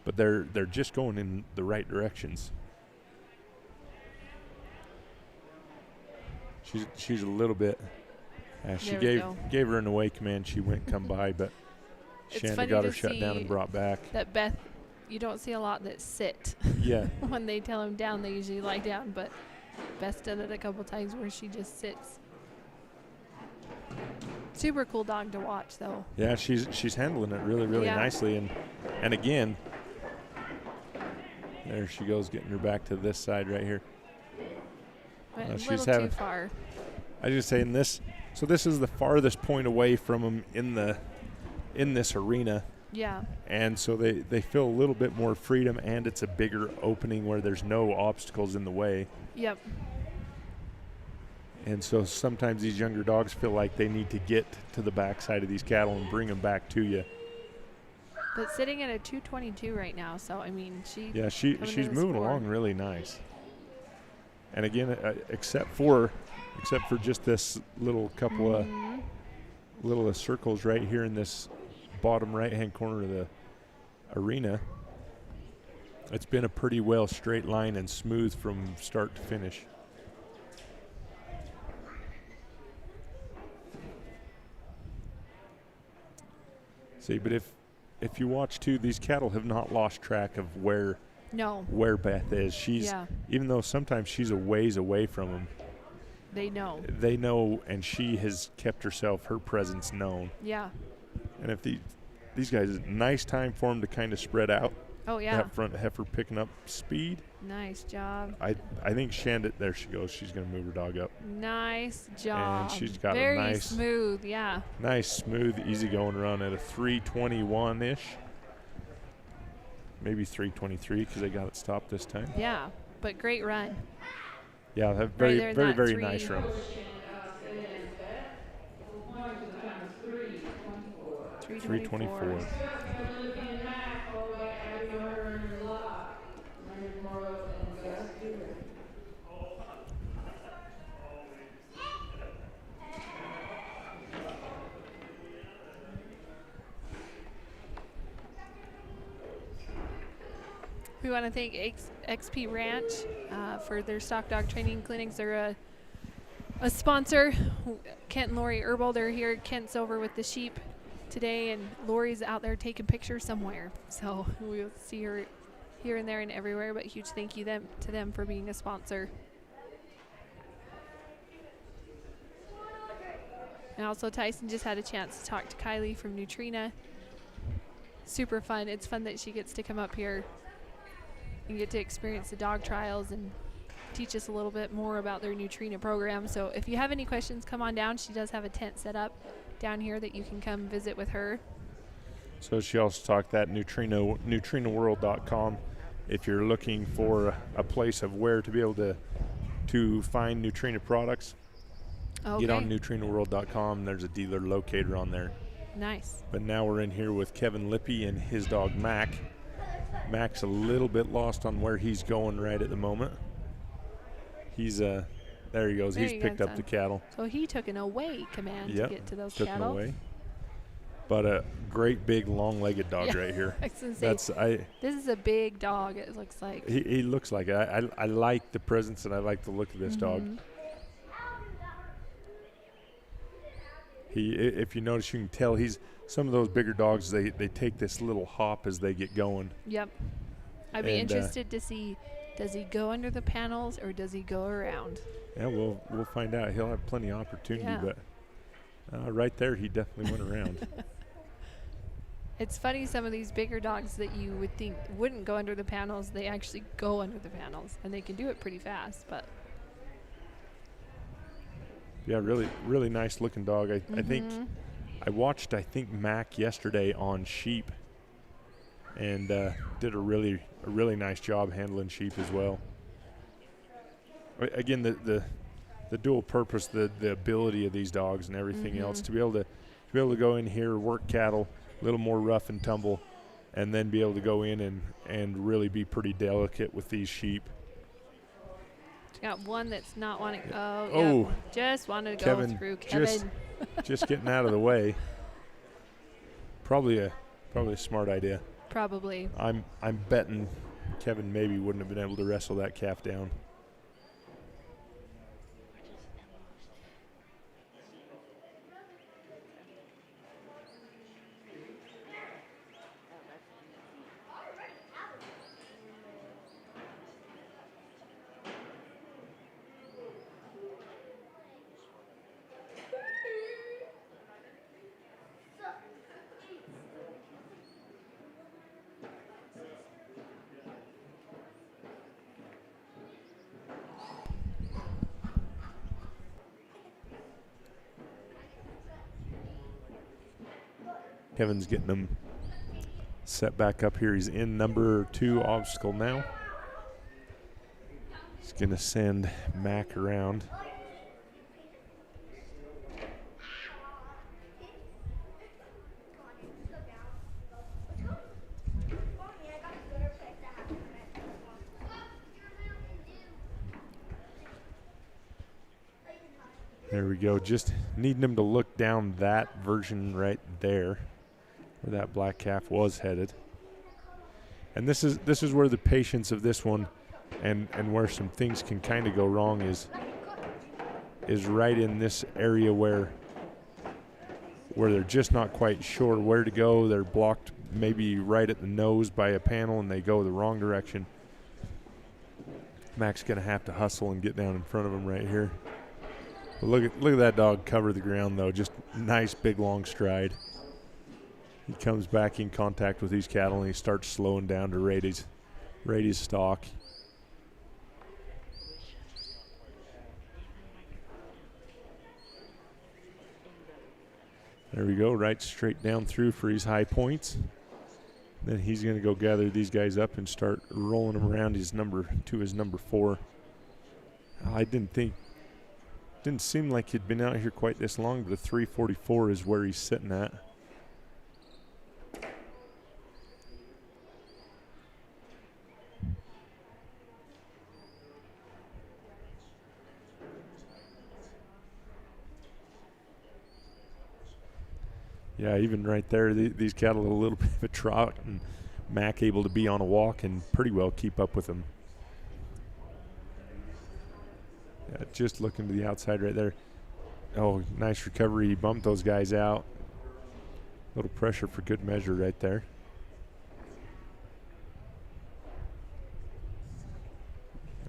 [SPEAKER 5] but they're just going in the right directions. She's a little bit. She gave her an away command. She went come by, but
[SPEAKER 6] It's
[SPEAKER 5] Shanda
[SPEAKER 6] funny
[SPEAKER 5] got
[SPEAKER 6] to
[SPEAKER 5] her shut down
[SPEAKER 6] see
[SPEAKER 5] and brought back.
[SPEAKER 6] That Beth, you don't see a lot that sit.
[SPEAKER 5] Yeah.
[SPEAKER 6] When they tell them down, they usually lie down, but Beth did it a couple times where she just sits. Super cool dog to watch, though.
[SPEAKER 5] Yeah, she's handling it really
[SPEAKER 6] Yeah.
[SPEAKER 5] nicely, and again, there she goes, getting her back to this side right here.
[SPEAKER 6] Went
[SPEAKER 5] No,
[SPEAKER 6] a
[SPEAKER 5] she's
[SPEAKER 6] little
[SPEAKER 5] having-
[SPEAKER 6] too far.
[SPEAKER 5] I was just saying this. So this is the farthest point away from them in this arena,
[SPEAKER 6] Yeah.
[SPEAKER 5] and so they feel a little bit more freedom, and it's a bigger opening where there's no obstacles in the way.
[SPEAKER 6] Yep.
[SPEAKER 5] And so sometimes these younger dogs feel like they need to get to the backside of these cattle and bring them back to you.
[SPEAKER 6] But sitting at a 222 right now, so I mean, she's
[SPEAKER 5] she's moving along really nice. And again, except for just this little couple of little circles right here in this bottom right-hand corner of the arena, It's been a pretty well straight line and smooth from start to finish. See, but if you watch too, these cattle have not lost track of where Beth is. She's even though sometimes she's a ways away from them.
[SPEAKER 6] They know.
[SPEAKER 5] They know, and she has kept her presence known.
[SPEAKER 6] Yeah.
[SPEAKER 5] And if these guys, nice time for them to kind of spread out.
[SPEAKER 6] Oh, yeah.
[SPEAKER 5] That front heifer picking up speed.
[SPEAKER 6] Nice job.
[SPEAKER 5] I think Shandit, there she goes. She's going to move her dog up.
[SPEAKER 6] Nice job.
[SPEAKER 5] And she's got
[SPEAKER 6] very
[SPEAKER 5] a nice,
[SPEAKER 6] smooth, yeah.
[SPEAKER 5] Nice, smooth, easygoing run at a 3:21-ish. Maybe 3:23 because they got it stopped this time.
[SPEAKER 6] Yeah, but great run.
[SPEAKER 5] Yeah, very,
[SPEAKER 6] right
[SPEAKER 5] very, very nice run. 3:24.
[SPEAKER 6] We want to thank XP Ranch for their stock dog training clinics. They're a sponsor. Kent and Lori Herbal, they're here. Kent's over with the sheep today, and Lori's out there taking pictures somewhere. So we'll see her here and there and everywhere, but huge thank you to them for being a sponsor. And also Tyson just had a chance to talk to Kylie from Nutrina. Super fun. It's fun that she gets to come up here and get to experience the dog trials and teach us a little bit more about their Nutrina program. So if you have any questions, come on down. She does have a tent set up down here that you can come visit with her.
[SPEAKER 5] So she also talked that nutrinaworld.com. If you're looking for a place of where to be able to find Nutrina products, get on nutrinaworld.com. There's a dealer locator on there.
[SPEAKER 6] Nice.
[SPEAKER 5] But now we're in here with Kevin Lippy and his dog Mac. Mac's a little bit lost on where he's going right at the moment. He's there he goes.
[SPEAKER 6] There
[SPEAKER 5] He's picked up the cattle.
[SPEAKER 6] So he took an away command to get to those
[SPEAKER 5] took
[SPEAKER 6] cattle.
[SPEAKER 5] An away. But a great big long-legged dog right here.
[SPEAKER 6] This is a big dog. It looks like.
[SPEAKER 5] He looks like it. I like the presence and I like the look of this dog. If you notice, you can tell he's some of those bigger dogs. They take this little hop as they get going.
[SPEAKER 6] Yep. I'd be interested to see, does he go under the panels or does he go around?
[SPEAKER 5] Yeah, we'll find out. He'll have plenty of opportunity, but right there he definitely went around.
[SPEAKER 6] It's funny, some of these bigger dogs that you would think wouldn't go under the panels, they actually go under the panels, and they can do it pretty fast. But
[SPEAKER 5] yeah, really, really nice looking dog. I think I watched Mac yesterday on sheep, and did a really nice job handling sheep as well. Again, the dual purpose, the ability of these dogs and everything else to be able to go in here, work cattle, a little more rough and tumble, and then be able to go in and really be pretty delicate with these sheep.
[SPEAKER 6] Got one that's not wanting. Just wanted to
[SPEAKER 5] Kevin,
[SPEAKER 6] go through Kevin.
[SPEAKER 5] Just getting out of the way. Probably a smart idea.
[SPEAKER 6] Probably.
[SPEAKER 5] I'm betting Kevin maybe wouldn't have been able to wrestle that calf down. Kevin's getting him set back up here. He's in number 2 obstacle now. He's going to send Mac around. There we go. Just needing him to look down that version right there, where that black calf was headed. And this is where the patience of this one and where some things can kind of go wrong is right in this area where they're just not quite sure where to go. They're blocked maybe right at the nose by a panel and they go the wrong direction. Mac's going to have to hustle and get down in front of him right here. But look at that dog cover the ground, though. Just nice, big, long stride. He comes back in contact with these cattle, and he starts slowing down to rate his stalk. There we go, right straight down through for his high points. Then he's going to go gather these guys up and start rolling them around his number 4. I didn't seem like he'd been out here quite this long, but a 344 is where he's sitting at. Yeah, even right there, these cattle a little bit of a trot, and Mac able to be on a walk and pretty well keep up with them. Yeah, just looking to the outside right there. Oh, nice recovery. He bumped those guys out. A little pressure for good measure right there.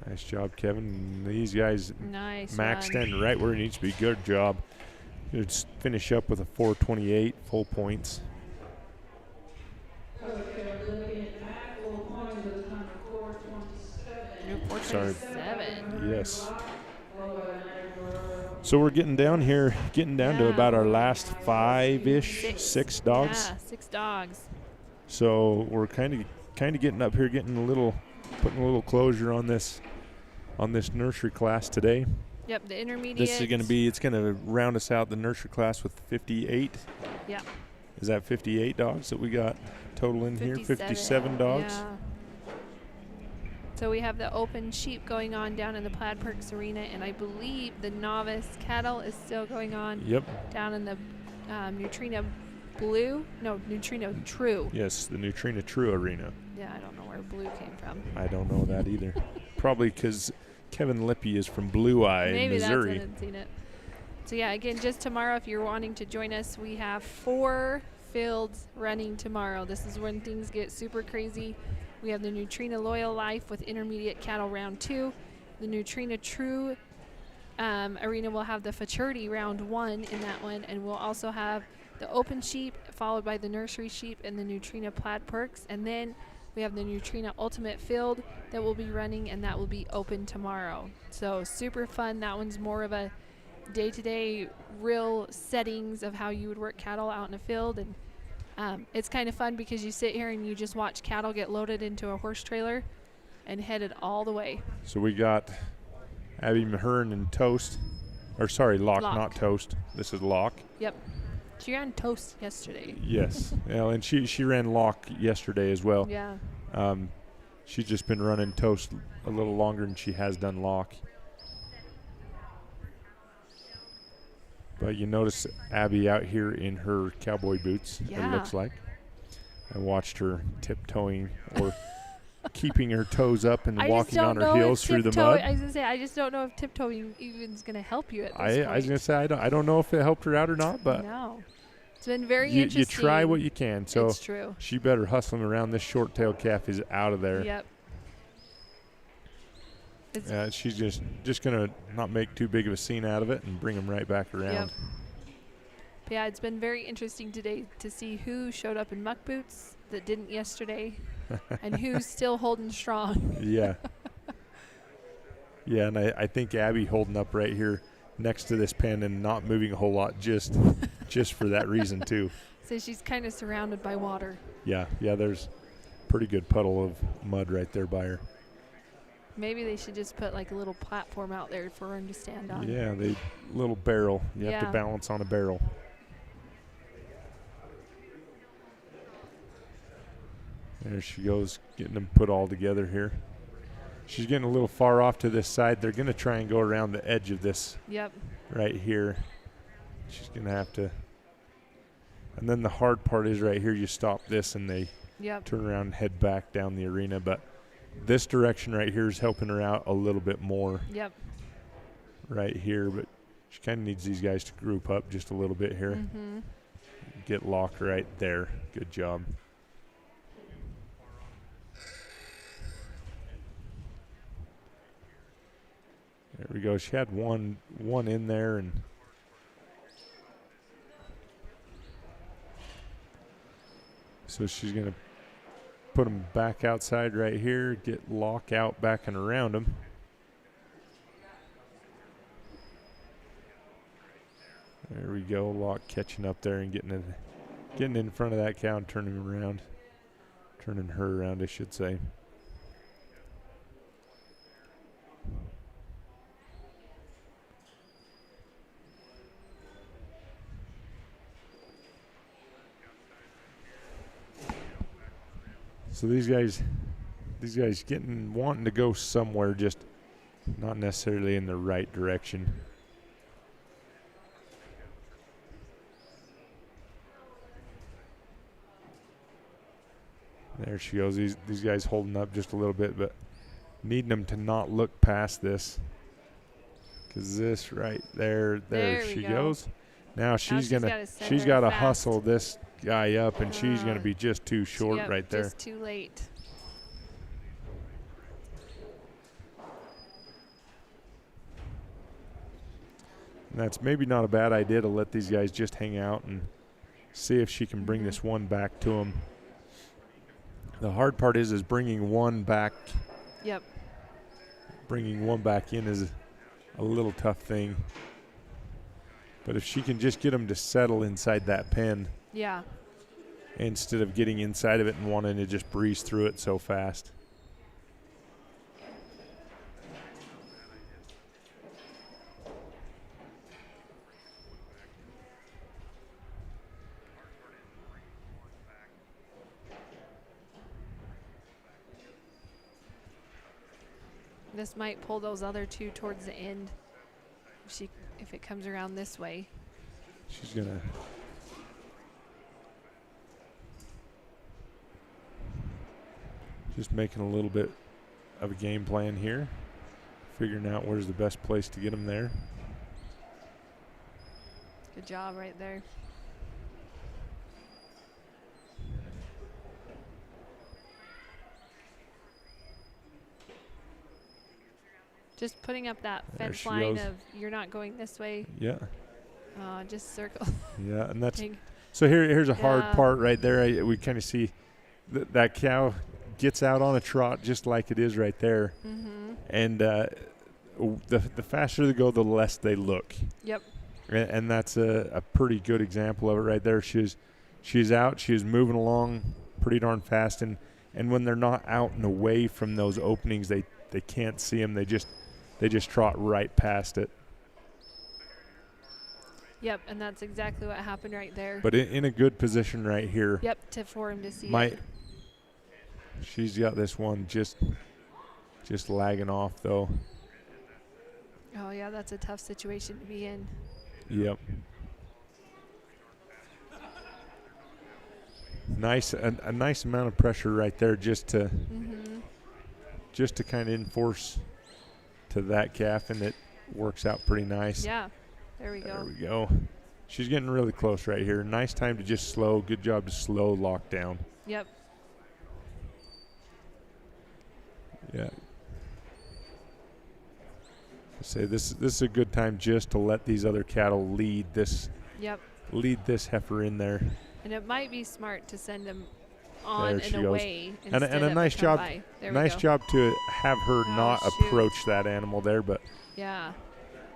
[SPEAKER 5] Nice job, Kevin. These guys,
[SPEAKER 6] Nice.
[SPEAKER 5] Mac standing right where he needs to be. Good job. Let's finish up with a 428, full points. Sorry.
[SPEAKER 6] 427.
[SPEAKER 5] Yes. So we're getting down to about our last 5-ish, 6 dogs.
[SPEAKER 6] Yeah, 6 dogs.
[SPEAKER 5] So we're kind of getting up here, putting a little closure on this nursery class today.
[SPEAKER 6] Yep, the intermediate.
[SPEAKER 5] This is it's going to round us out the nursery class with 58.
[SPEAKER 6] Yeah.
[SPEAKER 5] Is that 58 dogs that we got total in here? 57 dogs.
[SPEAKER 6] Yeah. So we have the open sheep going on down in the Plaid Perks Arena, and I believe the novice cattle is still going on.
[SPEAKER 5] Yep.
[SPEAKER 6] Down in the Neutrino True.
[SPEAKER 5] Yes, the Neutrino True Arena.
[SPEAKER 6] Yeah, I don't know where blue came from.
[SPEAKER 5] I don't know that either. Probably because Kevin Lippy is from Blue Eye,
[SPEAKER 6] Maybe
[SPEAKER 5] Missouri.
[SPEAKER 6] That's it. I've seen it. So yeah, again, just tomorrow, if you're wanting to join us, we have 4 fields running tomorrow. This is when things get super crazy. We have the Neutrino Loyal Life with intermediate cattle round 2. The Neutrino True Arena will have the Futurity round 1 in that one, and we'll also have the open sheep followed by the nursery sheep and the Neutrino Plaid Perks, and then we have the Neutrino Ultimate Field that will be running, and that will be open tomorrow. So super fun. That one's more of a day-to-day real settings of how you would work cattle out in a field, and it's kind of fun because you sit here and you just watch cattle get loaded into a horse trailer and headed all the way.
[SPEAKER 5] So we got Abby Mahern and Toast. Locke, not Toast. This is Locke.
[SPEAKER 6] Yep. She ran Toast yesterday.
[SPEAKER 5] Yes. Well, and she ran Locke yesterday as well.
[SPEAKER 6] Yeah.
[SPEAKER 5] She's just been running Toast a little longer than she has done Locke. But you notice Abby out here in her cowboy boots, it looks like. I watched her tiptoeing or keeping her toes up and walking on her heels through the mud.
[SPEAKER 6] I was going to say, I just don't know if tiptoeing even is going to help you at this point.
[SPEAKER 5] I was going to say, I don't know if it helped her out or not, but
[SPEAKER 6] no. It's been very interesting.
[SPEAKER 5] You try what you can. So
[SPEAKER 6] it's true.
[SPEAKER 5] She better hustling around. This short-tailed calf is out of there.
[SPEAKER 6] Yep.
[SPEAKER 5] She's just going to not make too big of a scene out of it and bring him right back around.
[SPEAKER 6] Yep. But yeah, it's been very interesting today to see who showed up in muck boots that didn't yesterday and who's still holding strong.
[SPEAKER 5] Yeah. Yeah, and I think Abby holding up right here next to this pen and not moving a whole lot just for that reason too.
[SPEAKER 6] So she's kind of surrounded by water.
[SPEAKER 5] Yeah, there's a pretty good puddle of mud right there by her.
[SPEAKER 6] Maybe they should just put like a little platform out there for her to stand on.
[SPEAKER 5] Yeah, little barrel. You have to balance on a barrel. There she goes, getting them put all together here. She's getting a little far off to this side. They're going to try and go around the edge of this right here. She's going to have to. And then the hard part is right here. You stop this and they
[SPEAKER 6] Yep.
[SPEAKER 5] turn around and head back down the arena. But this direction right here is helping her out a little bit more.
[SPEAKER 6] Yep.
[SPEAKER 5] Right here, but she kind of needs these guys to group up just a little bit here.
[SPEAKER 6] Mm-hmm.
[SPEAKER 5] Get locked right there. Good job. There we go. She had one in there, and so she's going to put them back outside right here, get lock out back and around them. There we go. Lock catching up there and getting in front of that cow and turning around. Turning her around, I should say. So these guys wanting to go somewhere, just not necessarily in the right direction. There she goes. These guys holding up just a little bit, but needing them to not look past this, because this right there she goes. Now she's got to hustle this guy up, and she's gonna be just too short right there.
[SPEAKER 6] Just too late.
[SPEAKER 5] And that's maybe not a bad idea to let these guys just hang out and see if she can bring this one back to them. The hard part is bringing one back.
[SPEAKER 6] Yep.
[SPEAKER 5] Bringing one back in is a little tough thing. But if she can just get them to settle inside that pen.
[SPEAKER 6] Yeah.
[SPEAKER 5] Instead of getting inside of it and wanting to just breeze through it so fast.
[SPEAKER 6] This might pull those other two towards the end if it comes around this way.
[SPEAKER 5] She's gonna just making a little bit of a game plan here, figuring out where's the best place to get them there.
[SPEAKER 6] Good job right there. Just putting up that fence line of you're not going this way.
[SPEAKER 5] Yeah.
[SPEAKER 6] Just circle.
[SPEAKER 5] Yeah, and that's so here's a hard part right there. We kind of see that cow gets out on a trot just like it is right there.
[SPEAKER 6] Mm-hmm.
[SPEAKER 5] And the faster they go, the less they look.
[SPEAKER 6] Yep.
[SPEAKER 5] And that's a pretty good example of it right there. She's out. She's moving along pretty darn fast. And when they're not out and away from those openings, they can't see them. They just trot right past it.
[SPEAKER 6] Yep, and that's exactly what happened right there.
[SPEAKER 5] But in a good position right here.
[SPEAKER 6] Yep, for him to see it.
[SPEAKER 5] She's got this one just lagging off, though.
[SPEAKER 6] Oh, yeah, that's a tough situation to be in.
[SPEAKER 5] Yep. A nice amount of pressure right there just to kind of enforce to that calf, and it works out pretty nice.
[SPEAKER 6] Yeah, there we go.
[SPEAKER 5] There we go. She's getting really close right here. Nice time to just slow. Good job to slow lock down.
[SPEAKER 6] Yep.
[SPEAKER 5] Yeah. Say this is a good time just to let these other cattle lead this.
[SPEAKER 6] Yep.
[SPEAKER 5] Lead this heifer in there.
[SPEAKER 6] And it might be smart to send them on and
[SPEAKER 5] goes.
[SPEAKER 6] away.
[SPEAKER 5] And a nice job. Nice job to have her not approach that animal there, but
[SPEAKER 6] yeah,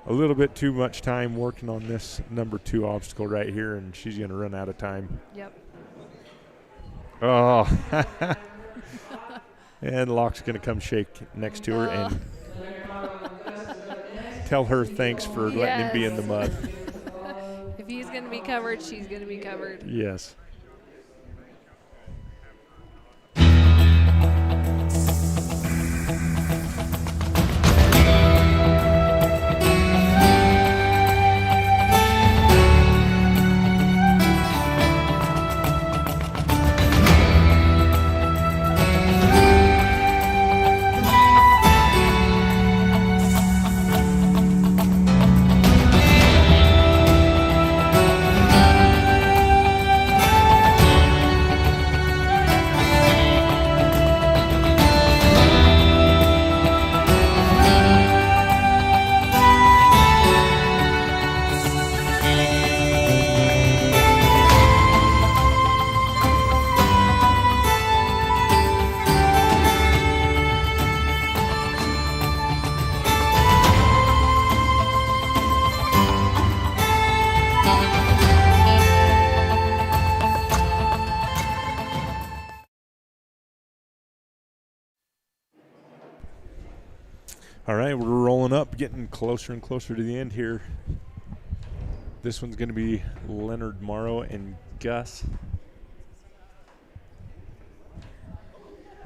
[SPEAKER 5] a little bit too much time working on this number 2 obstacle right here, and she's going to run out of time.
[SPEAKER 6] Yep.
[SPEAKER 5] Oh. And Locke's going to come shake next to her and tell her thanks for letting him be in the mud.
[SPEAKER 6] If he's going to be covered, she's going to be covered.
[SPEAKER 5] Yes. All right, we're rolling up, getting closer and closer to the end here. This one's going to be Leonard Morrow and Gus.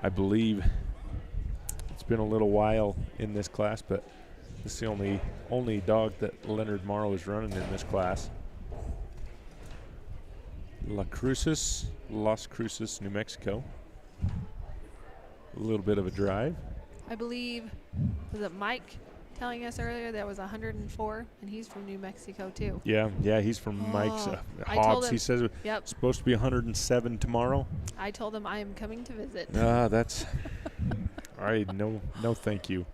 [SPEAKER 5] I believe it's been a little while in this class, but this is the only dog that Leonard Morrow is running in this class. Las Cruces, New Mexico. A little bit of a drive.
[SPEAKER 6] I believe, was it Mike telling us earlier that was 104, and he's from New Mexico too.
[SPEAKER 5] Yeah, he's from Mike's
[SPEAKER 6] I told
[SPEAKER 5] Hobbs.
[SPEAKER 6] him,
[SPEAKER 5] He says
[SPEAKER 6] yep.
[SPEAKER 5] it's supposed to be 107 tomorrow.
[SPEAKER 6] I told him I am coming to visit.
[SPEAKER 5] That's all right. No, thank you.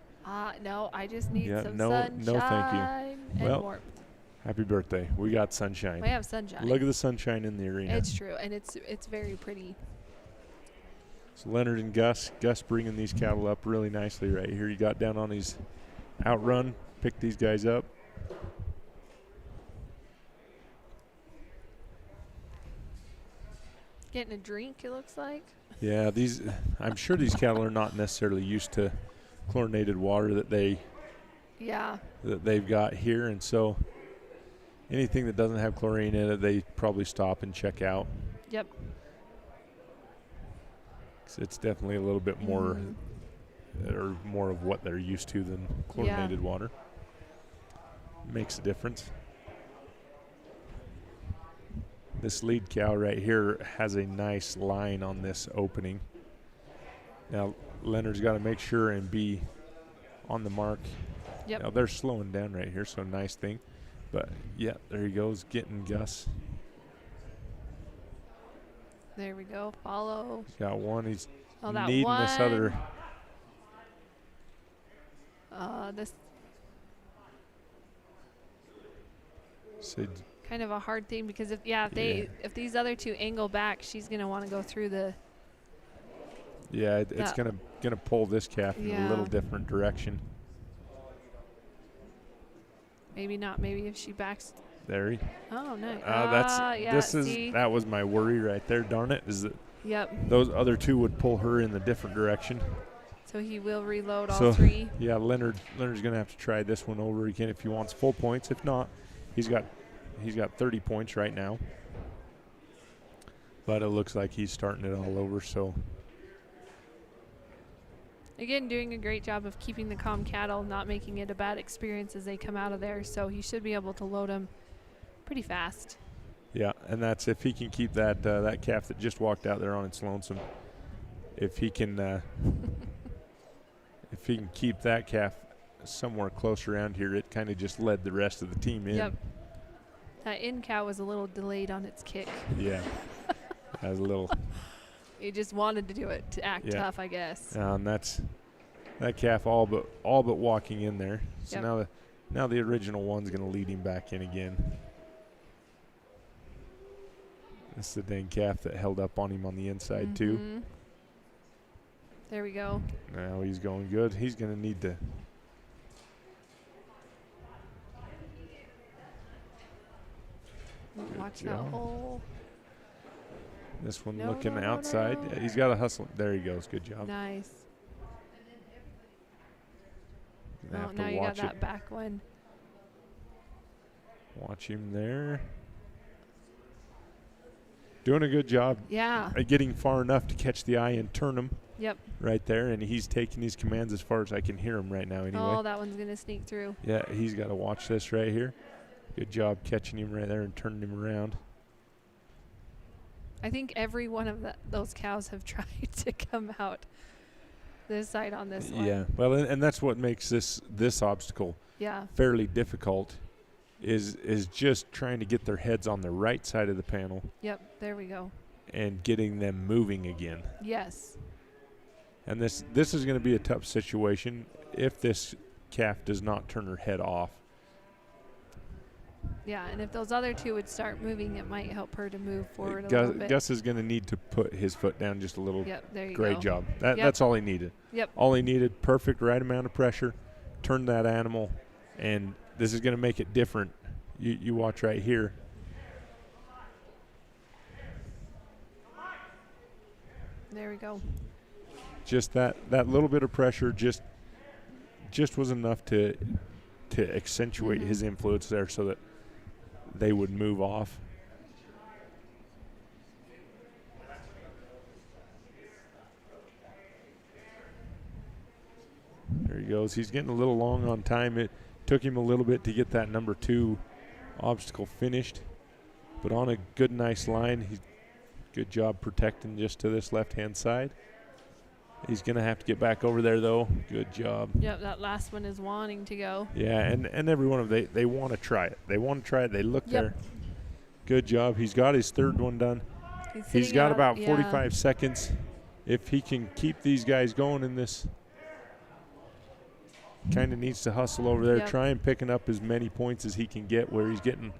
[SPEAKER 6] No, I just need some
[SPEAKER 5] no,
[SPEAKER 6] sunshine
[SPEAKER 5] no, thank you.
[SPEAKER 6] and warmth.
[SPEAKER 5] Happy birthday. We got sunshine.
[SPEAKER 6] We have sunshine.
[SPEAKER 5] Look at the sunshine in the arena.
[SPEAKER 6] It's true, and it's very pretty.
[SPEAKER 5] So Leonard and Gus bringing these cattle up really nicely right here. You got down on his outrun, picked these guys up.
[SPEAKER 6] Getting a drink, it looks like.
[SPEAKER 5] Yeah, I'm sure these cattle are not necessarily used to chlorinated water that they've got here, and so anything that doesn't have chlorine in it, they probably stop and check out.
[SPEAKER 6] Yep.
[SPEAKER 5] It's definitely a little bit more, or more of what they're used to than chlorinated water. Makes a difference. This lead cow right here has a nice line on this opening. Now, Leonard's got to make sure and be on the mark.
[SPEAKER 6] Yep.
[SPEAKER 5] Now, they're slowing down right here, so nice thing. But, yeah, there he goes, getting Gus.
[SPEAKER 6] There we go. Follow.
[SPEAKER 5] He's got one. He's
[SPEAKER 6] that
[SPEAKER 5] needing
[SPEAKER 6] one.
[SPEAKER 5] this other.
[SPEAKER 6] This
[SPEAKER 5] So
[SPEAKER 6] kind of a hard thing because if these other two angle back, she's gonna want to go through the.
[SPEAKER 5] yeah, it's gonna pull this calf in a little different direction.
[SPEAKER 6] Maybe not. Maybe if she backs.
[SPEAKER 5] There he.
[SPEAKER 6] Oh, nice.
[SPEAKER 5] That was my worry right there. Darn it! Is that those other two would pull her in the different direction.
[SPEAKER 6] So he will reload all three.
[SPEAKER 5] Yeah, Leonard's gonna have to try this one over again if he wants full points. If not, he's got 30 points right now. But it looks like he's starting it all over. So
[SPEAKER 6] again, doing a great job of keeping the calm cattle, not making it a bad experience as they come out of there. So he should be able to load them pretty fast.
[SPEAKER 5] Yeah, and that's if he can keep that that calf that just walked out there on its lonesome. If he can keep that calf somewhere close around here, it kind of just led the rest of the team in.
[SPEAKER 6] Yep. That in cow was a little delayed on its kick.
[SPEAKER 5] Yeah, that was a little.
[SPEAKER 6] He just wanted to do it to act tough, I guess.
[SPEAKER 5] And that's that calf all but walking in there. So now the original one's going to lead him back in again. That's the dang calf that held up on him on the inside too.
[SPEAKER 6] There we go.
[SPEAKER 5] Now he's going good. He's going to need to.
[SPEAKER 6] Watch that hole.
[SPEAKER 5] This one looking outside. No. He's got to hustle. There he goes. Good job.
[SPEAKER 6] Nice. Oh, now you got that back one.
[SPEAKER 5] Watch him there. Doing a good job.
[SPEAKER 6] Yeah.
[SPEAKER 5] Getting far enough to catch the eye and turn him.
[SPEAKER 6] Yep.
[SPEAKER 5] Right there, and he's taking his commands as far as I can hear him right now anyway.
[SPEAKER 6] Oh, that one's going to sneak through.
[SPEAKER 5] Yeah, he's got to watch this right here. Good job catching him right there and turning him around.
[SPEAKER 6] I think every one of those cows have tried to come out this side on this one.
[SPEAKER 5] Yeah, well, and that's what makes this obstacle fairly difficult is just trying to get their heads on the right side of the panel.
[SPEAKER 6] Yep, there we go.
[SPEAKER 5] And getting them moving again.
[SPEAKER 6] Yes.
[SPEAKER 5] And this is going to be a tough situation if this calf does not turn her head off.
[SPEAKER 6] Yeah, and if those other two would start moving, it might help her to move forward a little bit.
[SPEAKER 5] Gus is going to need to put his foot down just a little.
[SPEAKER 6] Yep, there you go.
[SPEAKER 5] Great job. That's all he needed.
[SPEAKER 6] Yep.
[SPEAKER 5] All he needed, perfect right amount of pressure, turn that animal, and this is going to make it different. You watch right here.
[SPEAKER 6] There we go.
[SPEAKER 5] Just that little bit of pressure just just was enough to accentuate his influence there so that they would move off. There he goes. He's getting a little long on time. It took him a little bit to get that number 2 obstacle finished, but on a good, nice line. He's good job protecting just to this left-hand side. He's going to have to get back over there, though. Good job.
[SPEAKER 6] Yep, that last one is wanting to go.
[SPEAKER 5] Yeah, and every one of them, they want to try it. They want to try it. They look there. Good job. He's got his third one done. He's got about 45 seconds. If he can keep these guys going in this, kind of needs to hustle over there, try and picking up as many points as he can get where he's getting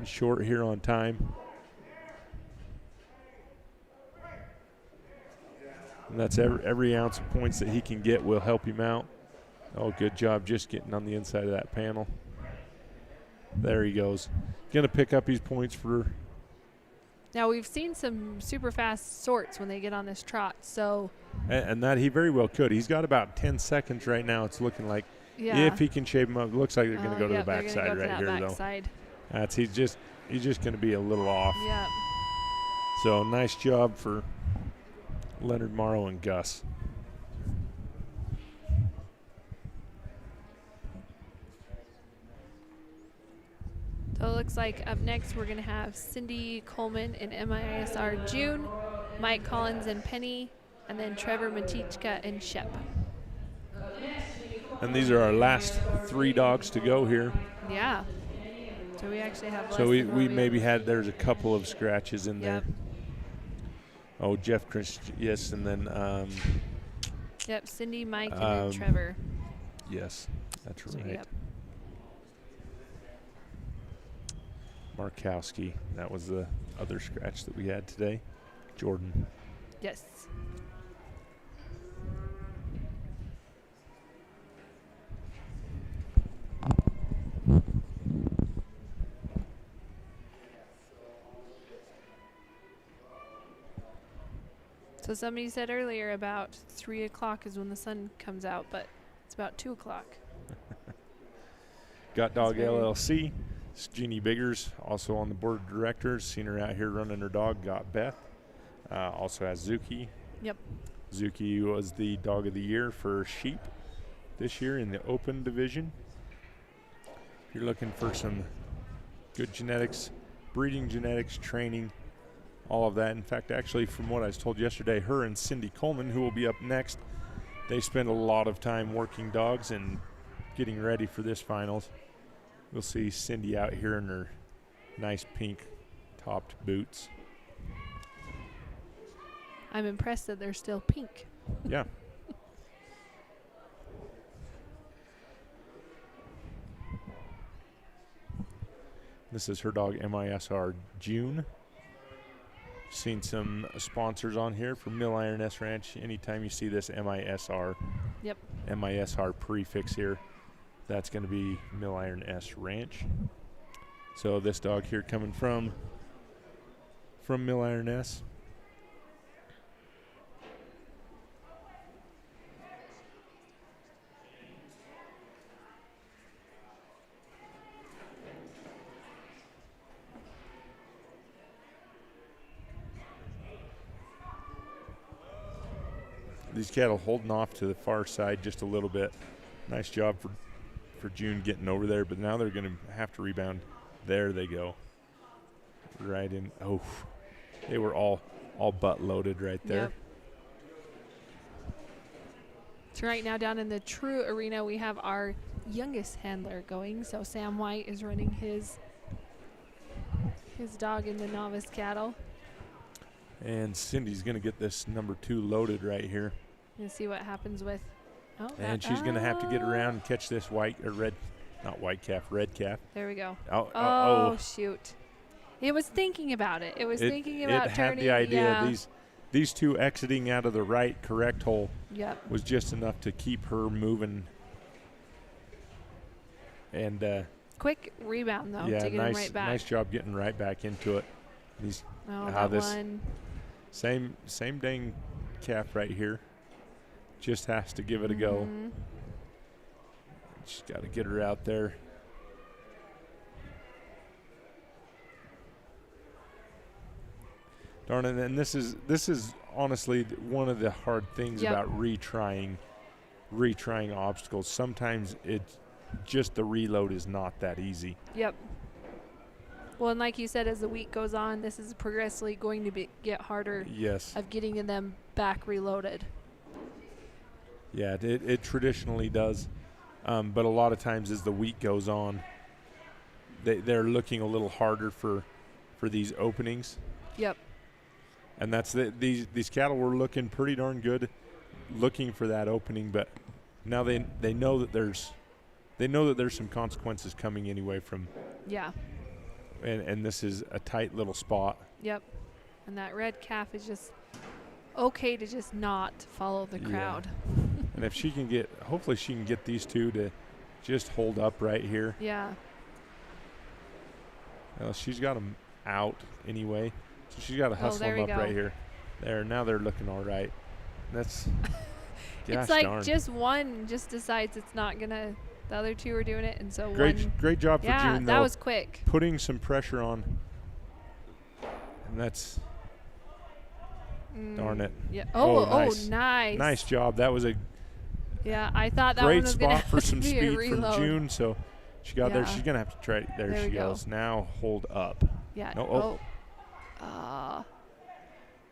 [SPEAKER 5] short here on time. And that's every ounce of points that he can get will help him out. Oh, good job just getting on the inside of that panel. There he goes. Going to pick up his points for...
[SPEAKER 6] Now, we've seen some super fast sorts when they get on this trot, so...
[SPEAKER 5] And that he very well could. He's got about 10 seconds right now, it's looking like. If he can shape him up. It looks like they're going to go to the backside right here, though. He's just going to be a little off.
[SPEAKER 6] Yep.
[SPEAKER 5] So, nice job for Leonard Morrow and Gus.
[SPEAKER 6] So it looks like up next we're going to have Cindy Coleman in MISR June, Mike Collins and Penny, and then Trevor Matichka and Shep.
[SPEAKER 5] And these are our last 3 dogs to go here.
[SPEAKER 6] Yeah. So we actually have less
[SPEAKER 5] So we
[SPEAKER 6] than
[SPEAKER 5] maybe had, there's a couple of scratches in there. Oh, Jeff Chris, yes, and then...
[SPEAKER 6] Yep, Cindy, Mike, and then Trevor.
[SPEAKER 5] Yes, that's
[SPEAKER 6] So,
[SPEAKER 5] right.
[SPEAKER 6] yep.
[SPEAKER 5] Markowski, that was the other scratch that we had today. Jordan.
[SPEAKER 6] Yes. So somebody said earlier about 3 o'clock is when the sun comes out, but it's about 2 o'clock.
[SPEAKER 5] Got Dog LLC. It's Jeannie Biggers, also on the board of directors. Seen her out here running her dog. Got Beth. Also has Zuki.
[SPEAKER 6] Yep.
[SPEAKER 5] Zuki was the dog of the year for sheep this year in the open division. If you're looking for some good genetics, breeding genetics, training, all of that. In fact, actually, from what I was told yesterday, her and Cindy Coleman, who will be up next, they spend a lot of time working dogs and getting ready for this finals. We'll see Cindy out here in her nice pink topped boots.
[SPEAKER 6] I'm impressed that they're still pink.
[SPEAKER 5] Yeah. This is her dog, MISR June. Seen some sponsors on here from Mill Iron S Ranch. Anytime you see this MISR, MISR prefix here, that's going to be Mill Iron S Ranch. So this dog here coming from Mill Iron S. These cattle holding off to the far side just a little bit. Nice job for June getting over there, but now they're going to have to rebound. There they go. Right in. Oh, they were all butt loaded right there.
[SPEAKER 6] Yep. So right now down in the True Arena, we have our youngest handler going. So Sam White is running his dog in the novice cattle.
[SPEAKER 5] And Cindy's going to get this number 2 loaded right here.
[SPEAKER 6] And see what happens with. Oh,
[SPEAKER 5] and she's going to have to get around and catch this red calf.
[SPEAKER 6] There we go.
[SPEAKER 5] Oh,
[SPEAKER 6] shoot. It was thinking about it. It was thinking about turning.
[SPEAKER 5] It had the idea.
[SPEAKER 6] Yeah.
[SPEAKER 5] These 2 exiting out of the right correct hole
[SPEAKER 6] was
[SPEAKER 5] just enough to keep her moving. And
[SPEAKER 6] quick rebound though
[SPEAKER 5] yeah,
[SPEAKER 6] to get him right back.
[SPEAKER 5] Nice job getting right back into it.
[SPEAKER 6] One.
[SPEAKER 5] Same dang calf right here. Just has to give it a go. She's got to get her out there. Darn it, and this is honestly one of the hard things about retrying obstacles. Sometimes it's just the reload is not that easy.
[SPEAKER 6] Yep. Well, and like you said, as the week goes on, this is progressively going to get harder.
[SPEAKER 5] Yes.
[SPEAKER 6] Of getting them back reloaded.
[SPEAKER 5] Yeah, it traditionally does, but a lot of times as the week goes on, they're looking a little harder for these openings.
[SPEAKER 6] Yep.
[SPEAKER 5] And that's these cattle were looking pretty darn good, looking for that opening, but now they know that there's some consequences coming anyway from.
[SPEAKER 6] Yeah.
[SPEAKER 5] And this is a tight little spot.
[SPEAKER 6] Yep. And that red calf is just okay to just not follow the crowd.
[SPEAKER 5] Yeah. And if she can hopefully she can get these two to just hold up right here.
[SPEAKER 6] Yeah.
[SPEAKER 5] Well, she's got them out anyway, so she's got to hustle them up right here. There, now they're looking all right. That's.
[SPEAKER 6] It's like darn. Just one just decides it's not gonna. The other two are doing it, and so
[SPEAKER 5] great job for June.
[SPEAKER 6] Yeah,
[SPEAKER 5] though,
[SPEAKER 6] that was quick.
[SPEAKER 5] Putting some pressure on, and that's. Darn it.
[SPEAKER 6] Yeah.
[SPEAKER 5] Nice.
[SPEAKER 6] Nice.
[SPEAKER 5] Nice job. That was a.
[SPEAKER 6] Yeah, I thought that
[SPEAKER 5] great
[SPEAKER 6] one was
[SPEAKER 5] spot for some
[SPEAKER 6] be
[SPEAKER 5] speed
[SPEAKER 6] a reload.
[SPEAKER 5] from June. So she got there. She's gonna have to try. There she goes. Now hold up.
[SPEAKER 6] Yeah.
[SPEAKER 5] No.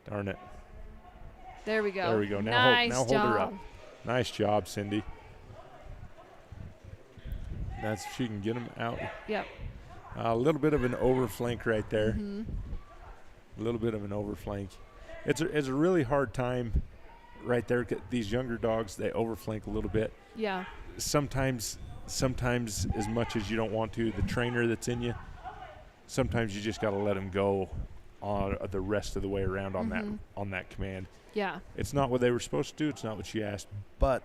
[SPEAKER 5] Darn it.
[SPEAKER 6] There we go.
[SPEAKER 5] There we go.
[SPEAKER 6] Now
[SPEAKER 5] hold her up. Nice job, Cindy. That's she can get them out.
[SPEAKER 6] Yep.
[SPEAKER 5] A little bit of an overflank right there.
[SPEAKER 6] Mm-hmm.
[SPEAKER 5] A little bit of an overflank. It's a really hard time right there. These younger dogs, they overflank a little bit.
[SPEAKER 6] Yeah.
[SPEAKER 5] Sometimes as much as you don't want to, the trainer that's in you, sometimes you just got to let them go on the rest of the way around on that command.
[SPEAKER 6] Yeah.
[SPEAKER 5] It's not what they were supposed to do. It's not what she asked. But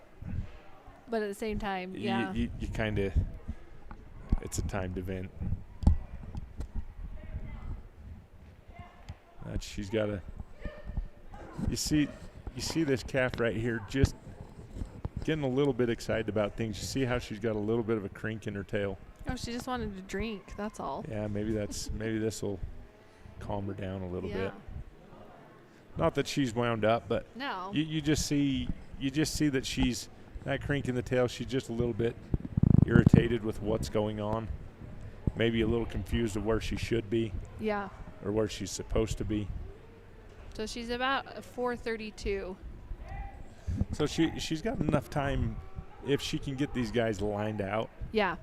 [SPEAKER 6] at the same time, yeah.
[SPEAKER 5] You kind of, it's a timed event. She's got to. You see this calf right here just getting a little bit excited about things. You see how she's got a little bit of a crink in her tail.
[SPEAKER 6] Oh, she just wanted to drink. That's all.
[SPEAKER 5] Yeah, maybe this will calm her down a little bit. Not that she's wound up, but
[SPEAKER 6] no.
[SPEAKER 5] You just see that she's that crink in the tail. She's just a little bit irritated with what's going on. Maybe a little confused of where she should be.
[SPEAKER 6] Yeah.
[SPEAKER 5] Or where she's supposed to be.
[SPEAKER 6] So she's about 4:32.
[SPEAKER 5] So she's got enough time if she can get these guys lined out.
[SPEAKER 6] Yeah.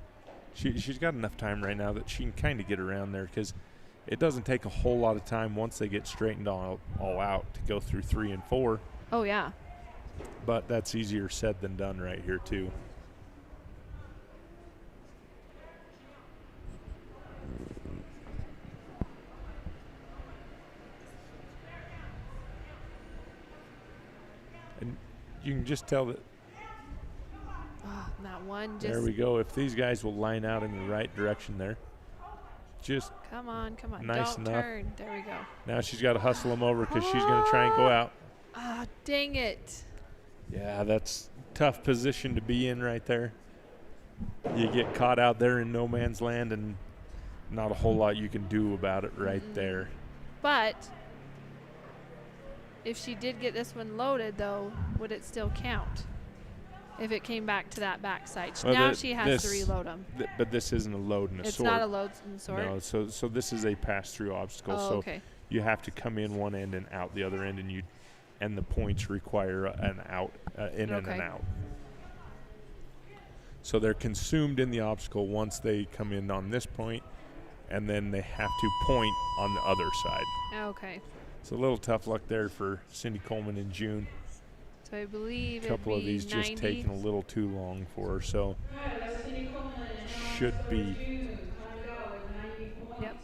[SPEAKER 5] She's got enough time right now that she can kind of get around there because it doesn't take a whole lot of time once they get straightened all out to go through 3 and 4.
[SPEAKER 6] Oh, yeah.
[SPEAKER 5] But that's easier said than done right here, too. And you can just tell that.
[SPEAKER 6] That one just.
[SPEAKER 5] There we go. If these guys will line out in the right direction there. Just
[SPEAKER 6] come on.
[SPEAKER 5] Nice
[SPEAKER 6] Don't
[SPEAKER 5] enough.
[SPEAKER 6] turn. There we go.
[SPEAKER 5] Now she's got to hustle them over because she's going to try and go out.
[SPEAKER 6] Dang it.
[SPEAKER 5] Yeah, that's a tough position to be in right there. You get caught out there in no man's land and not a whole lot you can do about it right there.
[SPEAKER 6] But if she did get this one loaded, though, would it still count? If it came back to that backside.
[SPEAKER 5] Well,
[SPEAKER 6] now she has to reload them.
[SPEAKER 5] But this isn't a load and a
[SPEAKER 6] it's
[SPEAKER 5] sort.
[SPEAKER 6] It's not a load and sort?
[SPEAKER 5] No, so this is a pass-through obstacle.
[SPEAKER 6] Oh,
[SPEAKER 5] so
[SPEAKER 6] okay.
[SPEAKER 5] You have to come in one end and out the other end, and the points require an out, in and an out. So they're consumed in the obstacle once they come in on this point, and then they have to point on the other side.
[SPEAKER 6] Okay.
[SPEAKER 5] It's a little tough luck there for Cindy Coleman in June.
[SPEAKER 6] So I believe
[SPEAKER 5] a couple of these
[SPEAKER 6] 90.
[SPEAKER 5] just taking a little too long for her, so should be.
[SPEAKER 6] Yep.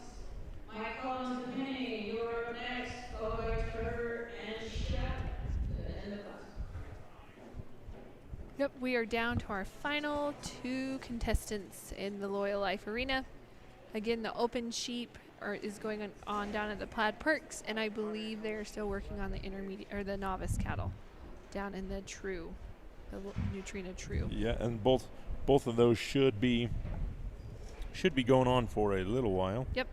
[SPEAKER 4] Mike Collins and Penny, you're up next, followed by Trevor and Shep in the class.
[SPEAKER 6] Yep, we are down to our final 2 contestants in the Loyal Life Arena. Again, the open sheep is going on down at the Plaid Perks, and I believe they're still working on the intermediate or the novice cattle down in the True, the Neutrina True.
[SPEAKER 5] Yeah, and both both of those should be going on for a little while.
[SPEAKER 6] Yep.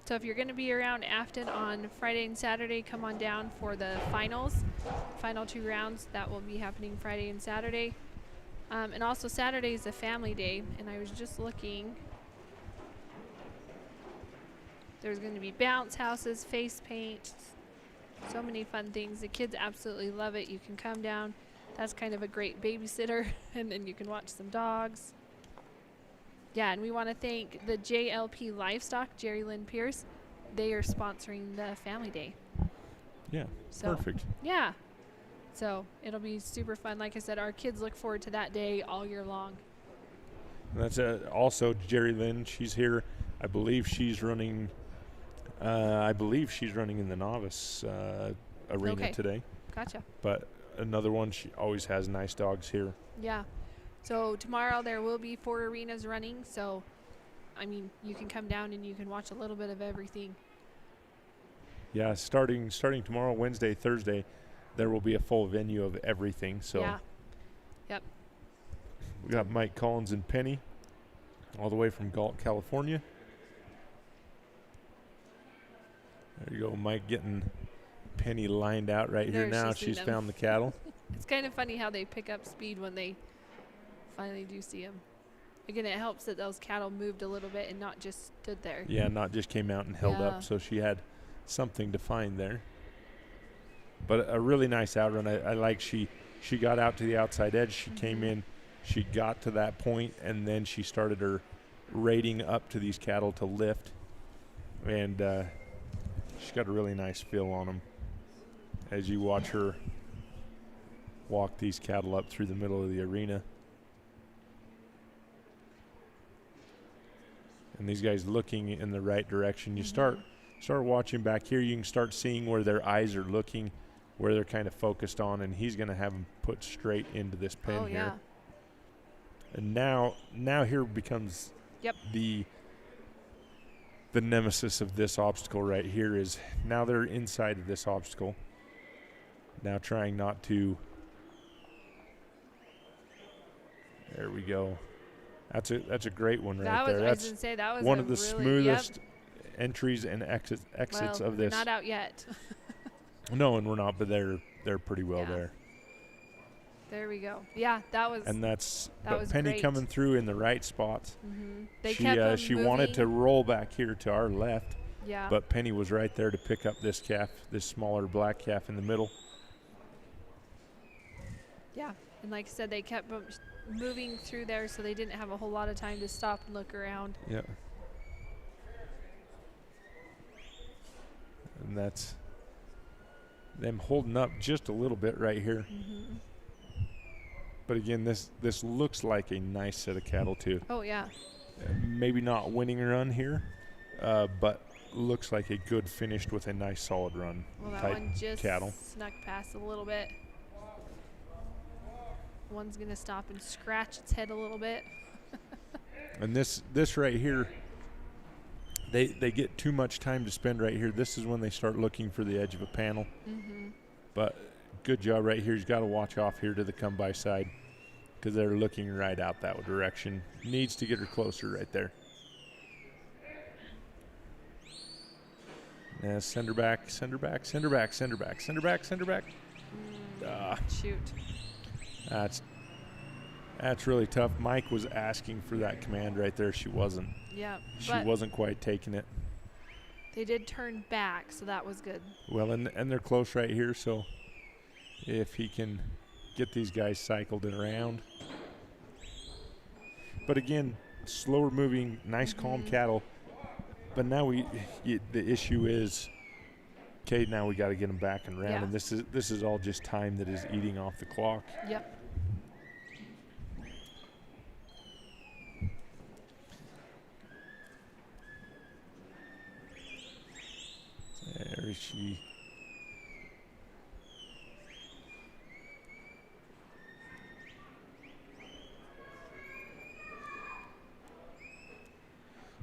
[SPEAKER 6] So if you're going to be around Afton on Friday and Saturday, come on down for the finals. Final 2 rounds. That will be happening Friday and Saturday. And also Saturday is a family day. And I was just looking. There's going to be bounce houses, face paint, so many fun things. The kids absolutely love it. You can come down. That's kind of a great babysitter. And then you can watch some dogs. Yeah, and we want to thank the JLP Livestock, Jerry Lynn Pierce. They are sponsoring the family day.
[SPEAKER 5] Yeah,
[SPEAKER 6] So,
[SPEAKER 5] perfect.
[SPEAKER 6] Yeah. So it'll be super fun. Like I said, our kids look forward to that day all year long.
[SPEAKER 5] And that's also Jerry Lynn. She's here. I believe she's running. In the novice arena today.
[SPEAKER 6] Gotcha.
[SPEAKER 5] But another one. She always has nice dogs here.
[SPEAKER 6] Yeah. So tomorrow there will be 4 arenas running. So, I mean, you can come down and you can watch a little bit of everything.
[SPEAKER 5] Yeah, starting tomorrow, Wednesday, Thursday, there will be a full venue of everything. So
[SPEAKER 6] yeah. Yep.
[SPEAKER 5] We got Mike Collins and Penny, all the way from Galt, California. There you go, Mike getting Penny lined out right here now. She's found the cattle.
[SPEAKER 6] It's kind of funny how they pick up speed when they finally do see them. Again, it helps that those cattle moved a little bit and not just stood there.
[SPEAKER 5] Yeah, not just came out and held up, so she had something to find there. But a really nice outrun. I like she got out to the outside edge. She came in, she got to that point, and then she started her rating up to these cattle to lift. And she's got a really nice feel on them as you watch her walk these cattle up through the middle of the arena. And these guys looking in the right direction. You start watching back here, you can start seeing where their eyes are looking, where they're kind of focused on, and he's going to have them put straight into this pen here. And now here becomes the nemesis of this obstacle right here is now they're inside of this obstacle. Now trying not to. There we go. That's a great one right there. That's one of the smoothest entries and exits of this.
[SPEAKER 6] We're not out yet.
[SPEAKER 5] No, and we're not, but they're pretty well there.
[SPEAKER 6] There we go. Yeah, that was.
[SPEAKER 5] And that was Penny
[SPEAKER 6] great.
[SPEAKER 5] coming through in the right spots.
[SPEAKER 6] They
[SPEAKER 5] she wanted to roll back here to our left.
[SPEAKER 6] Yeah.
[SPEAKER 5] But Penny was right there to pick up this calf, this smaller black calf in the middle.
[SPEAKER 6] Yeah, and like I said, they kept moving through there, so they didn't have a whole lot of time to stop and look around.
[SPEAKER 5] Yeah. And that's them holding up just a little bit right here. But again, this looks like a nice set of cattle too.
[SPEAKER 6] Oh yeah.
[SPEAKER 5] Maybe not winning a run here, but looks like a good finished with a nice solid run.
[SPEAKER 6] Well, that
[SPEAKER 5] type
[SPEAKER 6] one just
[SPEAKER 5] cattle.
[SPEAKER 6] snuck past a little bit. One's gonna stop and scratch its head a little bit.
[SPEAKER 5] And this right here, they get too much time to spend right here. This is when they start looking for the edge of a panel. But good job right here. He's got to watch off here to the come by side because they're looking right out that direction. Needs to get her closer right there. Yeah, send her back, send her back, send her back, send her back, send her back, send her back.
[SPEAKER 6] Shoot.
[SPEAKER 5] That's really tough. Mike was asking for that command right there. She wasn't.
[SPEAKER 6] Yeah.
[SPEAKER 5] She wasn't quite taking it.
[SPEAKER 6] They did turn back, so that was good.
[SPEAKER 5] Well, and they're close right here, so if he can get these guys cycled and around. But again, slower moving, nice calm cattle. But now the issue is, okay, now we got to get them back and around, and this is all just time that is eating off the clock.
[SPEAKER 6] Yep.
[SPEAKER 5] There she.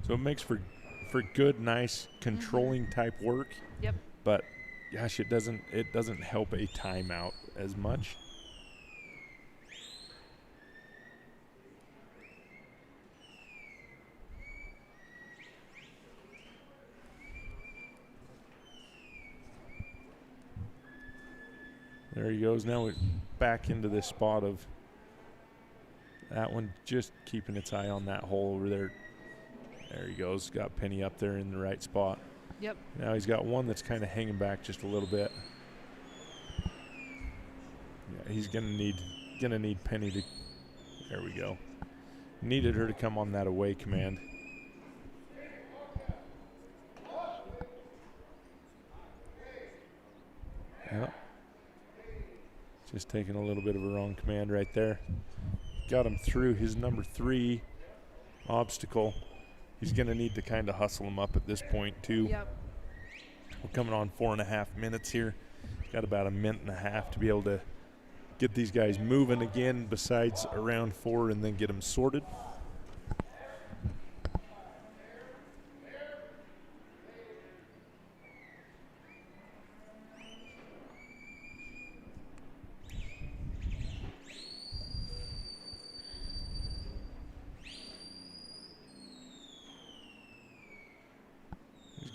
[SPEAKER 5] So it makes for good, nice, controlling type work.
[SPEAKER 6] Yep.
[SPEAKER 5] But gosh, it doesn't help a timeout as much. There he goes. Now we're back into this spot of that one, just keeping its eye on that hole over there. There he goes. Got Penny up there in the right spot.
[SPEAKER 6] Yep.
[SPEAKER 5] Now he's got one that's kind of hanging back just a little bit. Yeah, he's gonna need Penny to. There we go. Needed her to come on that away command. Yep. Just taking a little bit of a wrong command right there. Got him through his number 3 obstacle. He's going to need to kind of hustle him up at this point too.
[SPEAKER 6] Yep.
[SPEAKER 5] We're coming on 4.5 minutes here. Got about a minute and a half to be able to get these guys moving again besides around 4 and then get them sorted.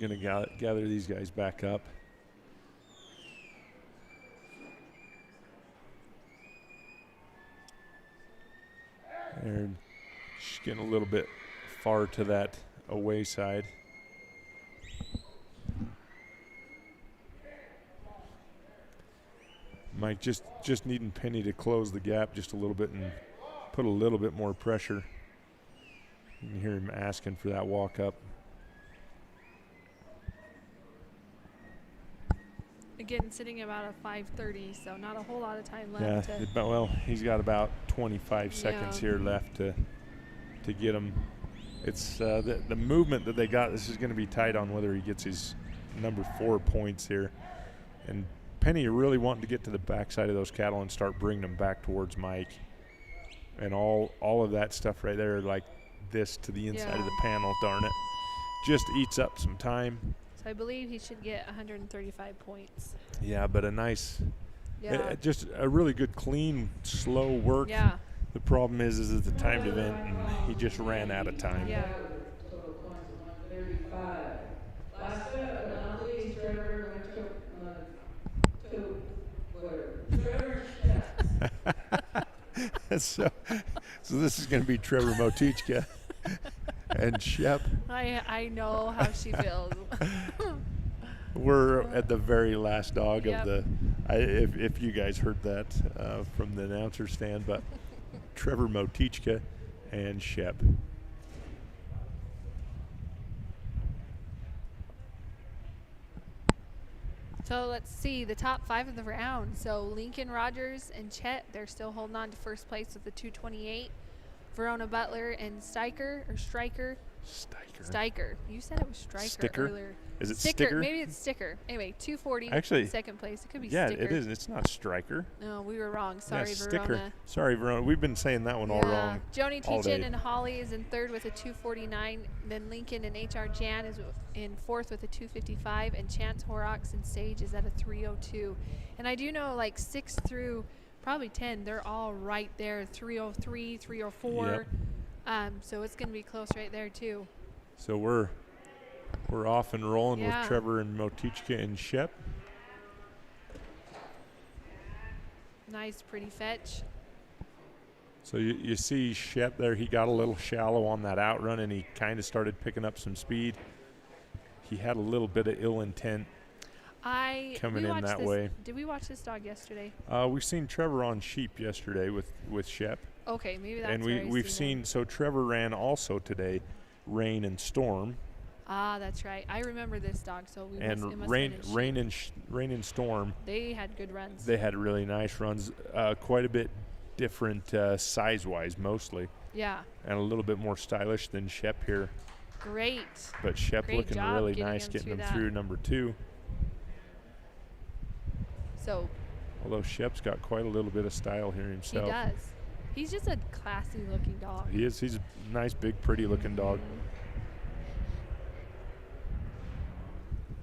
[SPEAKER 5] Going to gather these guys back up. They're just getting a little bit far to that away side. Mike just needing Penny to close the gap just a little bit and put a little bit more pressure. You can hear him asking for that walk up.
[SPEAKER 6] Again, sitting about a 5:30, so not a whole lot of time left.
[SPEAKER 5] Yeah, well, he's got about 25 seconds here left to get him. It's the movement that they got. This is going to be tight on whether he gets his number 4 points here. And Penny really wanting to get to the backside of those cattle and start bringing them back towards Mike. And all of that stuff right there, like this to the inside of the panel, darn it. Just eats up some time.
[SPEAKER 6] So I believe he should get 135 points.
[SPEAKER 5] Yeah, but a nice, just a really good, clean, slow work.
[SPEAKER 6] Yeah.
[SPEAKER 5] The problem is it's a timed event, and he just ran out of time.
[SPEAKER 6] Yeah.
[SPEAKER 4] Total points of 135. Last but not least, Trevor
[SPEAKER 5] so this is going to be Trevor Motichka and Shep.
[SPEAKER 6] I know how she feels.
[SPEAKER 5] We're at the very last dog of the. If you guys heard that from the announcer stand, but Trevor Motichka and Shep.
[SPEAKER 6] So let's see the top 5 of the round. So Lincoln Rogers and Chet, they're still holding on to first place with the 228. Verona Butler and Steiker. You said it was Stryker earlier.
[SPEAKER 5] Is it Sticker?
[SPEAKER 6] Maybe it's Sticker. Anyway, 240.
[SPEAKER 5] Actually,
[SPEAKER 6] second place. It could be
[SPEAKER 5] Sticker.
[SPEAKER 6] Sticker.
[SPEAKER 5] Yeah, it is. It's not Stryker.
[SPEAKER 6] No, we were wrong. Sorry,
[SPEAKER 5] Sticker.
[SPEAKER 6] Verona.
[SPEAKER 5] Sorry, Verona. We've been saying that one all wrong.
[SPEAKER 6] Joni
[SPEAKER 5] all
[SPEAKER 6] Teachin
[SPEAKER 5] day.
[SPEAKER 6] and Holly is in third with a 249. Then Lincoln and HR Jan is in fourth with a 255. And Chance Horrocks and Sage is at a 302. And I do know like 6 through probably 10, they're all right there. 303, 304.
[SPEAKER 5] Yep.
[SPEAKER 6] So it's going to be close right there too.
[SPEAKER 5] So we're off and rolling with Trevor and Motichka and Shep.
[SPEAKER 6] Nice, pretty fetch.
[SPEAKER 5] So you see Shep there, he got a little shallow on that outrun and he kind of started picking up some speed. He had a little bit of ill intent coming in that way.
[SPEAKER 6] Did we watch this dog yesterday?
[SPEAKER 5] We've seen Trevor on sheep yesterday with Shep.
[SPEAKER 6] Okay, maybe that's
[SPEAKER 5] and
[SPEAKER 6] where
[SPEAKER 5] we've seen, so Trevor ran also today, Rain and Storm.
[SPEAKER 6] Ah, that's right. I remember this dog, so we
[SPEAKER 5] and
[SPEAKER 6] must
[SPEAKER 5] Rain and Storm.
[SPEAKER 6] They had good runs.
[SPEAKER 5] They had really nice runs, quite a bit different size-wise, mostly.
[SPEAKER 6] Yeah.
[SPEAKER 5] And a little bit more stylish than Shep here.
[SPEAKER 6] Great.
[SPEAKER 5] But Shep
[SPEAKER 6] Great
[SPEAKER 5] looking
[SPEAKER 6] job
[SPEAKER 5] really nice, getting him through number 2.
[SPEAKER 6] So.
[SPEAKER 5] Although Shep's got quite a little bit of style here himself.
[SPEAKER 6] He does. He's just a classy-looking dog.
[SPEAKER 5] He is. He's a nice, big, pretty-looking dog.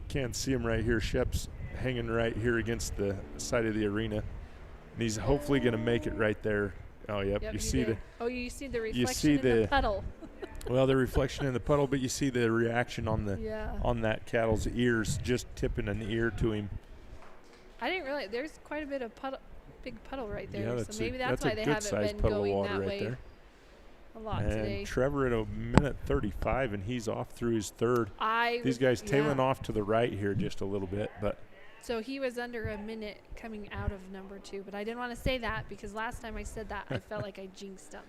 [SPEAKER 5] Can't see him right here. Shep's hanging right here against the side of the arena. And he's hopefully going to make it right there. Oh, yep.
[SPEAKER 6] Yep,
[SPEAKER 5] You
[SPEAKER 6] he
[SPEAKER 5] see
[SPEAKER 6] did.
[SPEAKER 5] the.
[SPEAKER 6] Oh, you see the reflection
[SPEAKER 5] You see
[SPEAKER 6] in the puddle.
[SPEAKER 5] Well, the reflection in the puddle, but you see the reaction on the
[SPEAKER 6] Yeah.
[SPEAKER 5] on that cattle's ears, just tipping an ear to him.
[SPEAKER 6] I didn't realize there's quite a bit of puddle, big puddle right there.
[SPEAKER 5] Yeah,
[SPEAKER 6] So maybe that's
[SPEAKER 5] a
[SPEAKER 6] why they
[SPEAKER 5] good
[SPEAKER 6] haven't
[SPEAKER 5] sized
[SPEAKER 6] been
[SPEAKER 5] puddle of
[SPEAKER 6] going
[SPEAKER 5] water
[SPEAKER 6] that
[SPEAKER 5] right
[SPEAKER 6] way
[SPEAKER 5] there.
[SPEAKER 6] a lot
[SPEAKER 5] And
[SPEAKER 6] today.
[SPEAKER 5] Trevor at a minute 35, and he's off through his third. These guys tailing off to the right here just a little bit, but.
[SPEAKER 6] So he was under a minute coming out of number 2, but I didn't want to say that because last time I said that I felt like I jinxed him.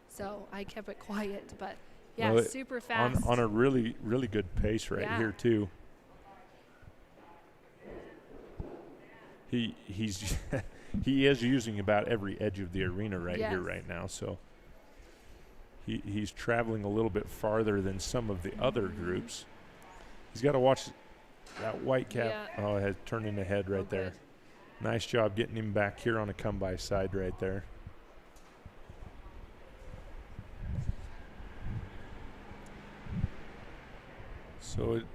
[SPEAKER 6] So I kept it quiet, but yeah,
[SPEAKER 5] well,
[SPEAKER 6] super fast.
[SPEAKER 5] On a really, really good pace right here too. He's he is using about every edge of the arena right here right now, so he's traveling a little bit farther than some of the other groups. He's got to watch that white cap. Oh, it has turned in the head right there. Nice job getting him back here on a come-by side right there. So it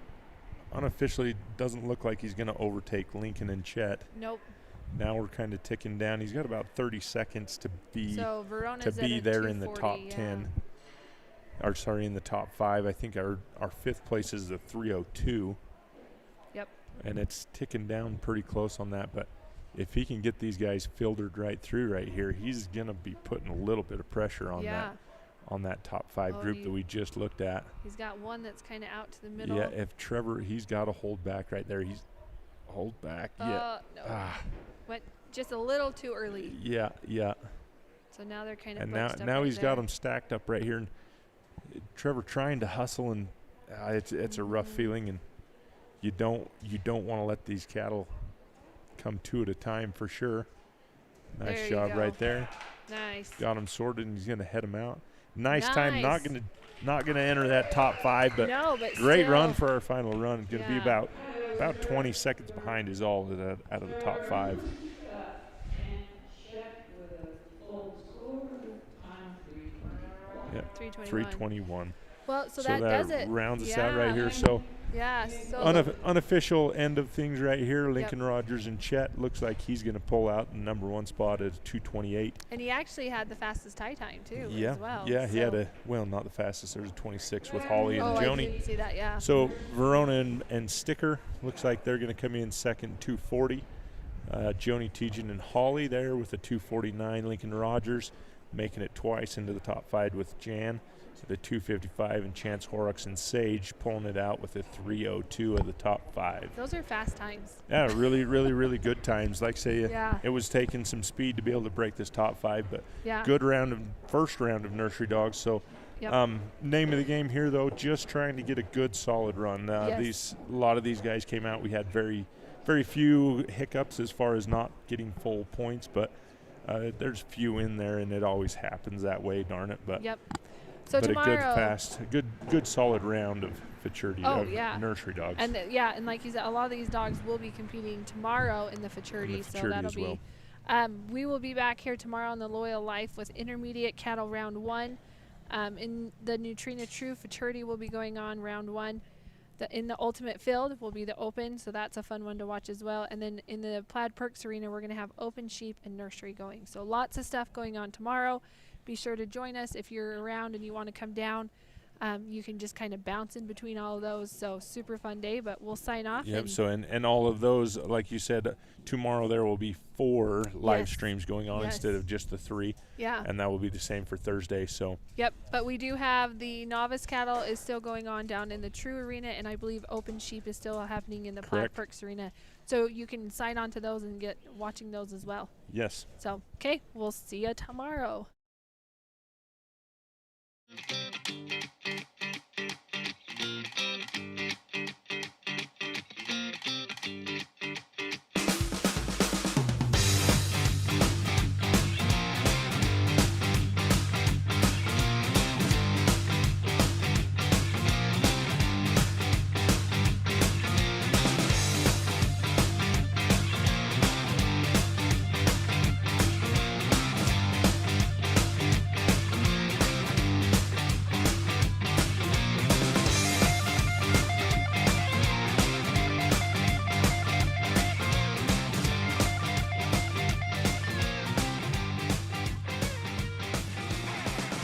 [SPEAKER 5] unofficially doesn't look like he's going to overtake Lincoln and Chet.
[SPEAKER 6] Nope.
[SPEAKER 5] Now we're kind of ticking down. He's got about 30 seconds to be
[SPEAKER 6] there
[SPEAKER 5] in the top 10. Or sorry, in the top 5. I think our 5th place is the 3:02.
[SPEAKER 6] Yep.
[SPEAKER 5] And it's ticking down pretty close on that, but if he can get these guys filtered right through right here, he's going to be putting a little bit of pressure on that top 5 group that we just looked at.
[SPEAKER 6] He's got one that's kind of out to the middle.
[SPEAKER 5] Yeah, if Trevor, he's got to hold back right there. He's hold back.
[SPEAKER 6] No. Went just a little too early.
[SPEAKER 5] Yeah.
[SPEAKER 6] So now they're kind of
[SPEAKER 5] and now he's got them stacked up right here, and Trevor trying to hustle, and it's a rough feeling, and you don't want to let these cattle come 2 at a time for sure. Nice job right there.
[SPEAKER 6] Nice.
[SPEAKER 5] Got him sorted, and he's going to head him out. Nice time. Not gonna enter that top 5, but great run for our final run. Going to be about 20 seconds behind is all out of the top 5. Yep, 3:21.
[SPEAKER 6] Well, so that does it.
[SPEAKER 5] Rounds us out right here. So unofficial end of things right here. Lincoln Rogers and Chet looks like he's going to pull out the number 1 spot at 2:28.
[SPEAKER 6] And he actually had the fastest tie time too.
[SPEAKER 5] Yeah,
[SPEAKER 6] as well.
[SPEAKER 5] Yeah, he had not the fastest. There's a 26 with Holly and Joni.
[SPEAKER 6] I didn't see that. Yeah.
[SPEAKER 5] So Verona and Sticker looks like they're going to come in second, 2:40. Joni Tejan and Holly there with a 2:49. Lincoln Rogers making it twice into the top 5 with Jan. The 2:55, and Chance Horrocks and Sage pulling it out with a 3:02 of the top 5.
[SPEAKER 6] Those are fast times.
[SPEAKER 5] Yeah, really, really, really good times. Like say, it was taking some speed to be able to break this top 5, but good first round of Nursery Dogs. So, name of the game here though, just trying to get a good solid run. A lot of these guys came out. We had very, very few hiccups as far as not getting full points, but there's few in there, and it always happens that way. Darn it, but.
[SPEAKER 6] So
[SPEAKER 5] but
[SPEAKER 6] tomorrow,
[SPEAKER 5] a good solid round of futurity of Nursery Dogs.
[SPEAKER 6] And and like you said, a lot of these dogs will be competing tomorrow in the futurity, so that'll be. We will be back here tomorrow on the Loyal Life with intermediate cattle round 1. In the Neutrina True futurity will be going on round 1. In the Ultimate Field will be the Open, so that's a fun one to watch as well. And then in the Plaid Perks Arena, we're going to have Open Sheep and Nursery going. So lots of stuff going on tomorrow. Be sure to join us if you're around and you want to come down. You can just kind of bounce in between all of those. So super fun day, but we'll sign off.
[SPEAKER 5] Yep. So and all of those, like you said, tomorrow there will be 4 live streams going on instead of just the 3.
[SPEAKER 6] Yeah.
[SPEAKER 5] And that will be the same for Thursday. So.
[SPEAKER 6] Yep. But we do have the novice cattle is still going on down in the True Arena, and I believe Open Sheep is still happening in the Plaid Perks Arena. So you can sign on to those and get watching those as well.
[SPEAKER 5] Yes.
[SPEAKER 6] So okay, we'll see you tomorrow.